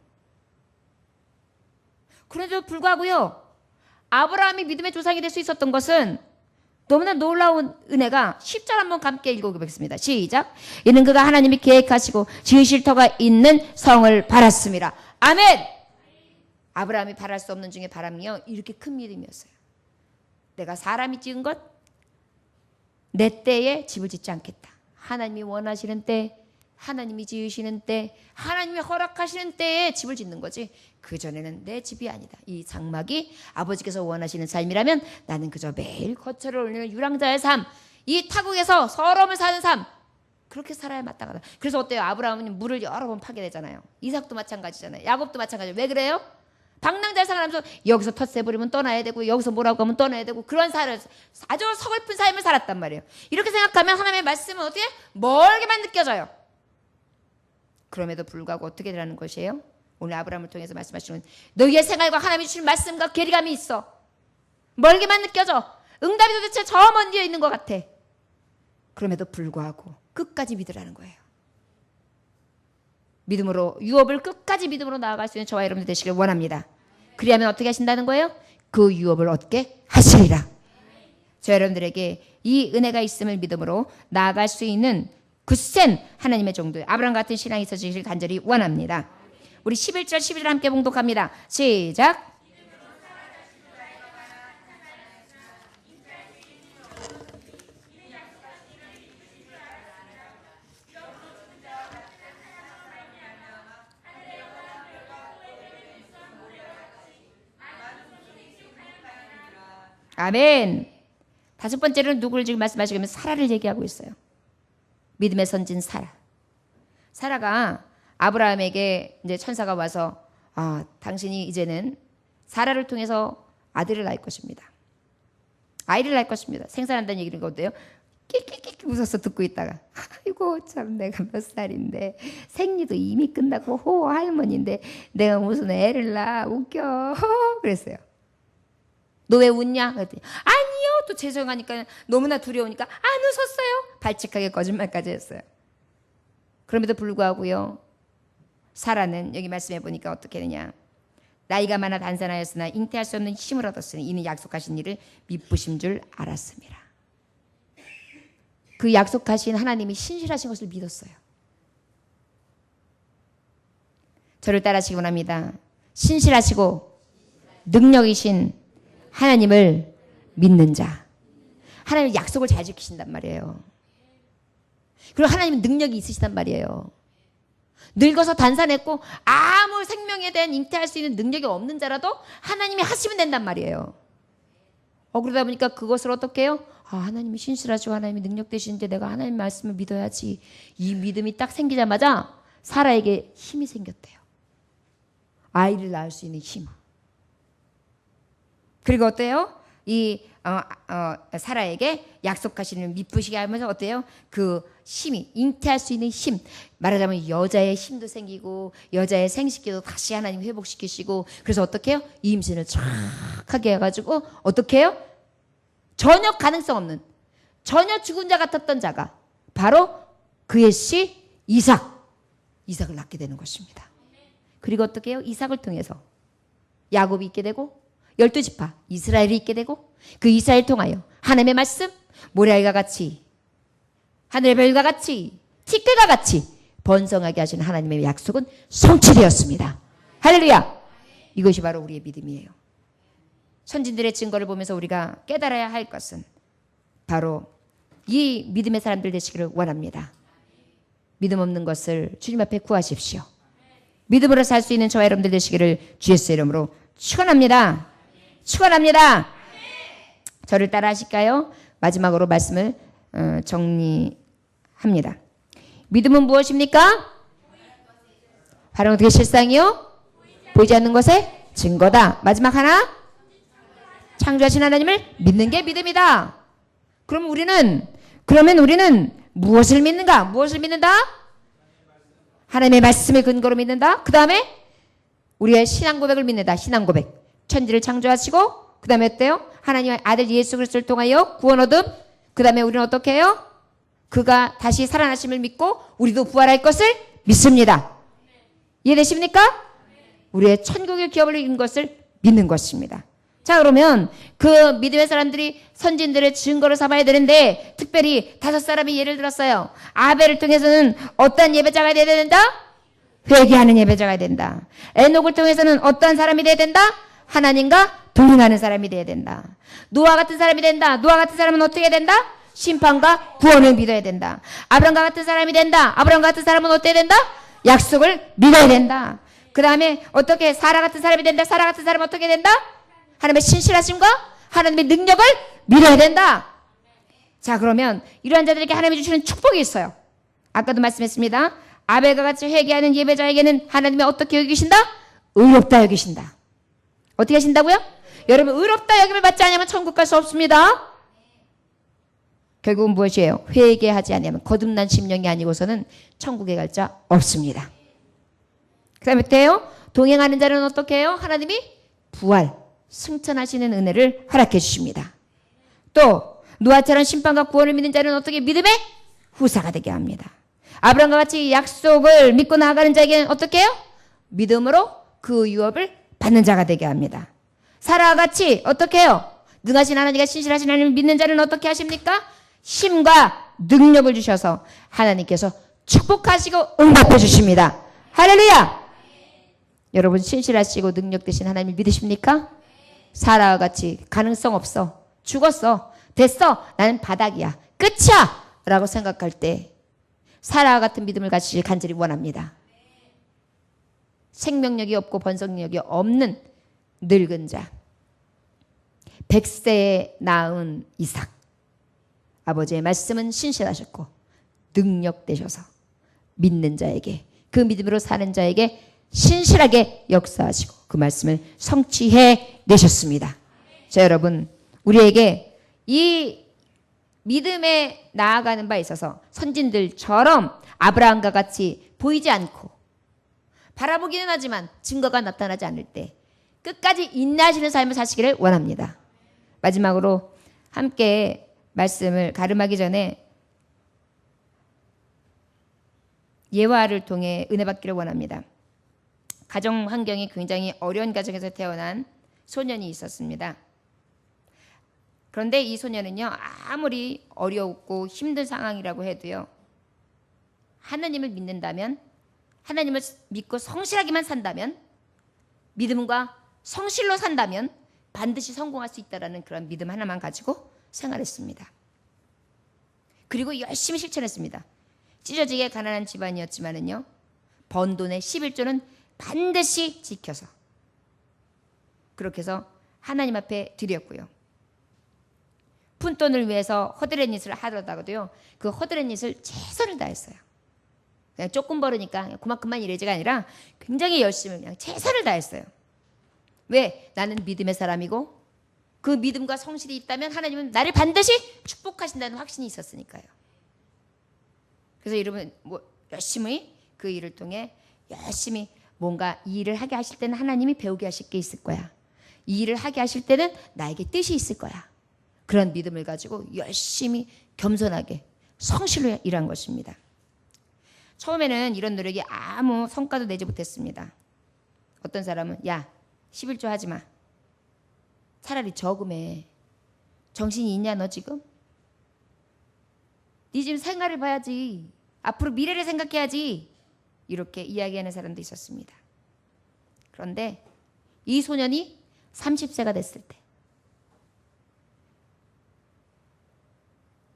그래도 불구하고요. 아브라함이 믿음의 조상이 될 수 있었던 것은 너무나 놀라운 은혜가 10절 한번 함께 읽어보겠습니다. 시작. 이는 그가 하나님이 계획하시고 지으실 터가 있는 성을 바랐습니다. 아멘. 아브라함이 바랄 수 없는 중에 바람이요. 이렇게 큰 믿음이었어요. 내가 사람이 지은 것, 내 때에 집을 짓지 않겠다. 하나님이 원하시는 때, 하나님이 지으시는 때, 하나님이 허락하시는 때에 집을 짓는 거지. 그전에는 내 집이 아니다. 이 장막이 아버지께서 원하시는 삶이라면 나는 그저 매일 거처를 올리는 유랑자의 삶, 이 타국에서 서러움을 사는 삶, 그렇게 살아야 마땅하다. 그래서 어때요? 아브라함은 물을 여러 번 파게 되잖아요. 이삭도 마찬가지잖아요. 야곱도 마찬가지예요. 왜 그래요? 방랑자의 생활하면서 여기서 텃세 부리면 떠나야 되고 여기서 뭐라고 하면 떠나야 되고 그런 삶을 아주 서글픈 삶을 살았단 말이에요. 이렇게 생각하면 하나님의 말씀은 어떻게 멀게만 느껴져요. 그럼에도 불구하고 어떻게 되라는 것이에요? 오늘 아브라함을 통해서 말씀하시는 너희의 생활과 하나님이 주신 말씀과 괴리감이 있어. 멀게만 느껴져. 응답이 도대체 저 먼 뒤에 있는 것 같아. 그럼에도 불구하고 끝까지 믿으라는 거예요. 믿음으로 유업을 끝까지 믿음으로 나아갈 수 있는 저와 여러분들 되시길 원합니다. 그리하면 어떻게 하신다는 거예요? 그 유업을 얻게 하시리라. 저 여러분들에게 이 은혜가 있음을 믿음으로 나아갈 수 있는 굳센 하나님의 종들 아브라함 같은 신앙이 있어지길 간절히 원합니다. 우리 11절 12절 함께 봉독합니다. 시작. 아멘. 다섯 번째로는 누구를 지금 말씀하시면 사라를 얘기하고 있어요. 믿음의 선진 사라. 사라가 아브라함에게 이제 천사가 와서 당신이 이제는 사라를 통해서 아들을 낳을 것입니다. 아이를 낳을 것입니다. 생산한다는 얘기는 어때요? 끽끽끽 웃어서 듣고 있다가 아이고 참 내가 몇 살인데 생리도 이미 끝나고 할머니인데 내가 무슨 애를 낳아 웃겨 그랬어요. 너 왜 웃냐? 그랬더니 아니요. 또 죄송하니까 너무나 두려우니까 안 웃었어요. 발칙하게 거짓말까지 했어요. 그럼에도 불구하고요. 사라는 여기 말씀해 보니까 어떻게 되냐. 나이가 많아 단산하였으나 잉태할 수 없는 힘을 얻었으니 이는 약속하신 일을 미쁘신 줄 알았습니다. 그 약속하신 하나님이 신실하신 것을 믿었어요. 저를 따라하시기 원합니다. 신실하시고 능력이신 하나님을 믿는 자. 하나님은 약속을 잘 지키신단 말이에요. 그리고 하나님은 능력이 있으시단 말이에요. 늙어서 단산했고 아무 생명에 대한 잉태할 수 있는 능력이 없는 자라도 하나님이 하시면 된단 말이에요. 그러다 보니까 그것을 어떻게 해요? 하나님이 신실하시고 하나님이 능력 되시는데 내가 하나님 말씀을 믿어야지. 이 믿음이 딱 생기자마자 사라에게 힘이 생겼대요. 아이를 낳을 수 있는 힘. 그리고 어때요? 이 사라에게 약속하시는 미쁘시게 하면서 어때요? 그 힘이 잉태할 수 있는 힘, 말하자면 여자의 힘도 생기고 여자의 생식기도 다시 하나님 회복시키시고, 그래서 어떻게 해요? 이 임신을 쫙 하게 해가지고 어떻게 해요? 전혀 가능성 없는, 전혀 죽은 자 같았던 자가 바로 그의 씨 이삭을 낳게 되는 것입니다. 그리고 어떻게 해요? 이삭을 통해서 야곱이 있게 되고 12지파 이스라엘이 있게 되고, 그 이스라엘 통하여 하나님의 말씀 모래알과 같이 하늘의 별과 같이 티끌과 같이 번성하게 하신 하나님의 약속은 성취되었습니다. 할렐루야. 이것이 바로 우리의 믿음이에요. 선진들의 증거를 보면서 우리가 깨달아야 할 것은 바로 이 믿음의 사람들 되시기를 원합니다. 믿음 없는 것을 주님 앞에 구하십시오. 믿음으로 살 수 있는 저와 여러분들 되시기를 주 예수의 이름으로 축원합니다. 축원합니다. 저를 따라 하실까요? 마지막으로 말씀을 정리합니다. 믿음은 무엇입니까? 바로 어떻게 실상이요? 보이지 않는 것의 증거다. 마지막 하나, 창조하신 하나님을 믿는 게 믿음이다. 그러면 우리는 무엇을 믿는가? 무엇을 믿는다? 하나님의 말씀을 근거로 믿는다. 그 다음에 우리의 신앙 고백을 믿는다. 신앙 고백. 천지를 창조하시고, 그 다음에 어때요? 하나님의 아들 예수 그리스도를 통하여 구원 얻음. 그 다음에 우리는 어떻게 해요? 그가 다시 살아나심을 믿고 우리도 부활할 것을 믿습니다. 이해되십니까? 우리의 천국의 기업을 이룬 것을 믿는 것입니다. 자, 그러면 그 믿음의 사람들이 선진들의 증거를 삼아야 되는데, 특별히 5사람이 예를 들었어요. 아벨을 통해서는 어떤 예배자가 되어야 된다? 회개하는 예배자가 된다. 에녹을 통해서는 어떤 사람이 되어야 된다? 하나님과 동행하는 사람이 되어야 된다. 노아 같은 사람이 된다. 노아 같은 사람은 어떻게 해야 된다? 심판과 구원을 믿어야 된다. 아브람과 같은 사람이 된다. 아브람과 같은 사람은 어떻게 해야 된다? 약속을 믿어야 된다. 그 다음에 어떻게 사라 같은 사람이 된다. 사라 같은 사람은 어떻게 된다? 하나님의 신실하심과 하나님의 능력을 믿어야 된다. 자, 그러면 이러한 자들에게 하나님이 주시는 축복이 있어요. 아까도 말씀했습니다. 아벨과 같이 회개하는 예배자에게는 하나님이 어떻게 여기신다? 의롭다 여기신다. 어떻게 하신다고요? 여러분, 의롭다 여김을 받지 않으면 천국 갈 수 없습니다. 결국은 무엇이에요? 회개하지 않으면, 거듭난 심령이 아니고서는 천국에 갈 자 없습니다. 그 다음에 어때요? 동행하는 자는 어떻게 해요? 하나님이 부활, 승천하시는 은혜를 허락해 주십니다. 또 노아처럼 심판과 구원을 믿는 자는 어떻게 믿음의 후사가 되게 합니다. 아브라함과 같이 약속을 믿고 나아가는 자에게는 어떻게 해요? 믿음으로 그 유업을 받는 자가 되게 합니다. 사라와 같이 어떻게 해요? 능하신 하나님과 신실하신 하나님을 믿는 자는 어떻게 하십니까? 힘과 능력을 주셔서 하나님께서 축복하시고 응답해 주십니다. 할렐루야! 여러분, 신실하시고 능력 되신 하나님을 믿으십니까? 사라와 같이 가능성 없어, 죽었어, 됐어, 나는 바닥이야, 끝이야 라고 생각할 때 사라와 같은 믿음을 가지시길 간절히 원합니다. 생명력이 없고 번성력이 없는 늙은 자, 100세에 낳은 이삭, 아버지의 말씀은 신실하셨고 능력되셔서 믿는 자에게, 그 믿음으로 사는 자에게 신실하게 역사하시고 그 말씀을 성취해 내셨습니다. 자, 여러분, 우리에게 이 믿음에 나아가는 바에 있어서 선진들처럼 아브라함과 같이 보이지 않고 바라보기는 하지만 증거가 나타나지 않을 때 끝까지 인내하시는 삶을 사시기를 원합니다. 마지막으로 함께 말씀을 가름하기 전에 예화를 통해 은혜 받기를 원합니다. 가정 환경이 굉장히 어려운 가정에서 태어난 소년이 있었습니다. 그런데 이 소년은요, 아무리 어렵고 힘든 상황이라고 해도요, 하나님을 믿는다면, 하나님을 믿고 성실하게만 산다면, 믿음과 성실로 산다면 반드시 성공할 수 있다라는 그런 믿음 하나만 가지고 생활했습니다. 그리고 열심히 실천했습니다. 찢어지게 가난한 집안이었지만은요, 번 돈의 11조는 반드시 지켜서 그렇게 해서 하나님 앞에 드렸고요. 푼돈을 위해서 허드렛 짓을 하더라도요, 그 허드렛 짓을 최선을 다했어요. 그냥 조금 벌으니까 그만큼만 일해지가 아니라 굉장히 열심히 그냥 최선을 다했어요. 왜? 나는 믿음의 사람이고 그 믿음과 성실이 있다면 하나님은 나를 반드시 축복하신다는 확신이 있었으니까요. 그래서 여러분 열심히 그 일을 통해 열심히 뭔가 이 일을 하게 하실 때는 하나님이 배우게 하실 게 있을 거야. 이 일을 하게 하실 때는 나에게 뜻이 있을 거야. 그런 믿음을 가지고 열심히 겸손하게 성실로 일한 것입니다. 처음에는 이런 노력이 아무 성과도 내지 못했습니다. 어떤 사람은 야 11조 하지 마. 차라리 저금해. 정신이 있냐 너 지금? 네 지금 생활을 봐야지. 앞으로 미래를 생각해야지. 이렇게 이야기하는 사람도 있었습니다. 그런데 이 소년이 30세가 됐을 때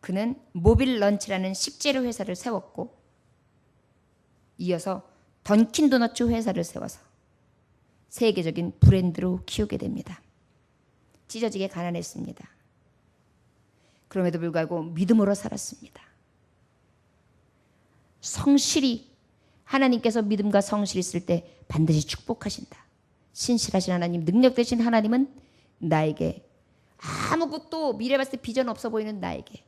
그는 모빌 런치라는 식재료 회사를 세웠고 이어서 던킨 도너츠 회사를 세워서 세계적인 브랜드로 키우게 됩니다. 찢어지게 가난했습니다. 그럼에도 불구하고 믿음으로 살았습니다. 성실히 하나님께서 믿음과 성실이 있을 때 반드시 축복하신다. 신실하신 하나님, 능력 되신 하나님은 나에게 아무것도 미래 봤을 때 비전 없어 보이는 나에게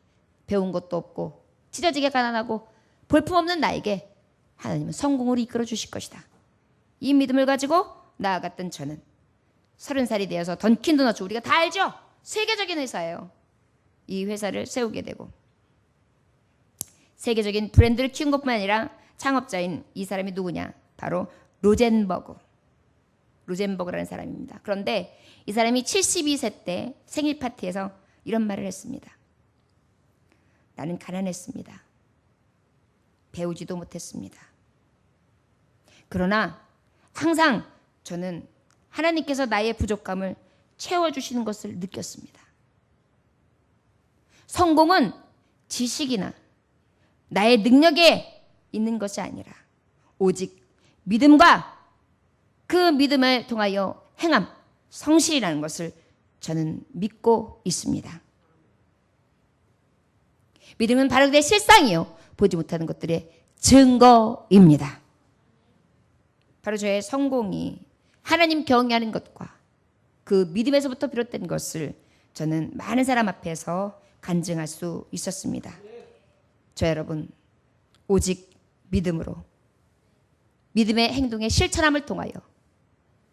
배운 것도 없고 찢어지게 가난하고 볼품없는 나에게 하나님은 성공으로 이끌어 주실 것이다. 이 믿음을 가지고 나아갔던 저는 30살이 되어서 던킨 도너츠 우리가 다 알죠? 세계적인 회사예요. 이 회사를 세우게 되고 세계적인 브랜드를 키운 것뿐만 아니라 창업자인 이 사람이 누구냐? 바로 로젠버그라는 사람입니다. 그런데 이 사람이 72세 때 생일 파티에서 이런 말을 했습니다. 나는 가난했습니다. 배우지도 못했습니다. 그러나 항상 저는 하나님께서 나의 부족함을 채워주시는 것을 느꼈습니다. 성공은 지식이나 나의 능력에 있는 것이 아니라 오직 믿음과 그 믿음을 통하여 행함, 성실이라는 것을 저는 믿고 있습니다. 믿음은 바로 그의 실상이요 보지 못하는 것들의 증거입니다. 바로 저의 성공이 하나님 경외하는 것과 그 믿음에서부터 비롯된 것을 저는 많은 사람 앞에서 간증할 수 있었습니다. 저 여러분 오직 믿음으로 믿음의 행동의 실천함을 통하여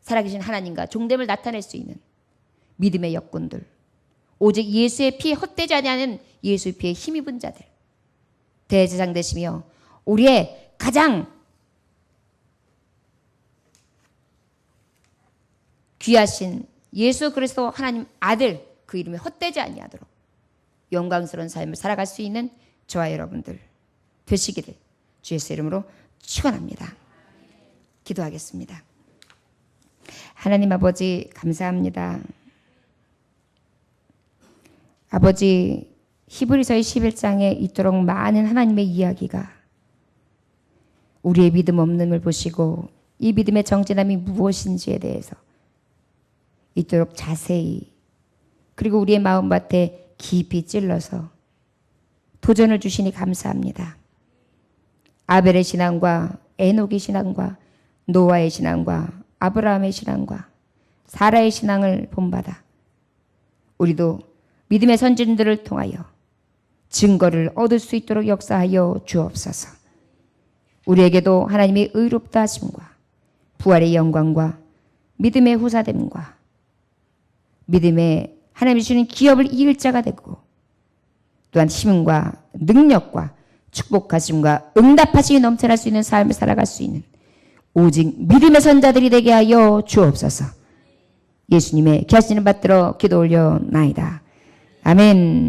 살아계신 하나님과 종됨을 나타낼 수 있는 믿음의 역군들, 오직 예수의 피에 헛되지 아니하는 예수의 피에 힘입은 자들, 대제사장 되시며 우리의 가장 귀하신 예수 그리스도 하나님 아들 그 이름에 헛되지 아니하도록 영광스러운 삶을 살아갈 수 있는 저와 여러분들 되시기를 주 예수의 이름으로 축원합니다. 기도하겠습니다. 하나님 아버지 감사합니다. 아버지 히브리서의 11장에 있도록 많은 하나님의 이야기가 우리의 믿음 없음을 보시고 이 믿음의 정진함이 무엇인지에 대해서 있도록 자세히 그리고 우리의 마음밭에 깊이 찔러서 도전을 주시니 감사합니다. 아벨의 신앙과 에녹의 신앙과 노아의 신앙과 아브라함의 신앙과 사라의 신앙을 본받아 우리도 믿음의 선진들을 통하여 증거를 얻을 수 있도록 역사하여 주옵소서. 우리에게도 하나님의 의롭다 하심과 부활의 영광과 믿음의 후사됨과 믿음의 하나님이 주시는 기업을 이을 자가 되고 또한 힘과 능력과 축복하심과 응답하심이 넘쳐날 수 있는 삶을 살아갈 수 있는 오직 믿음의 선자들이 되게 하여 주옵소서. 예수님의 귀하신 이름 받들어 기도 올려나이다. 아멘.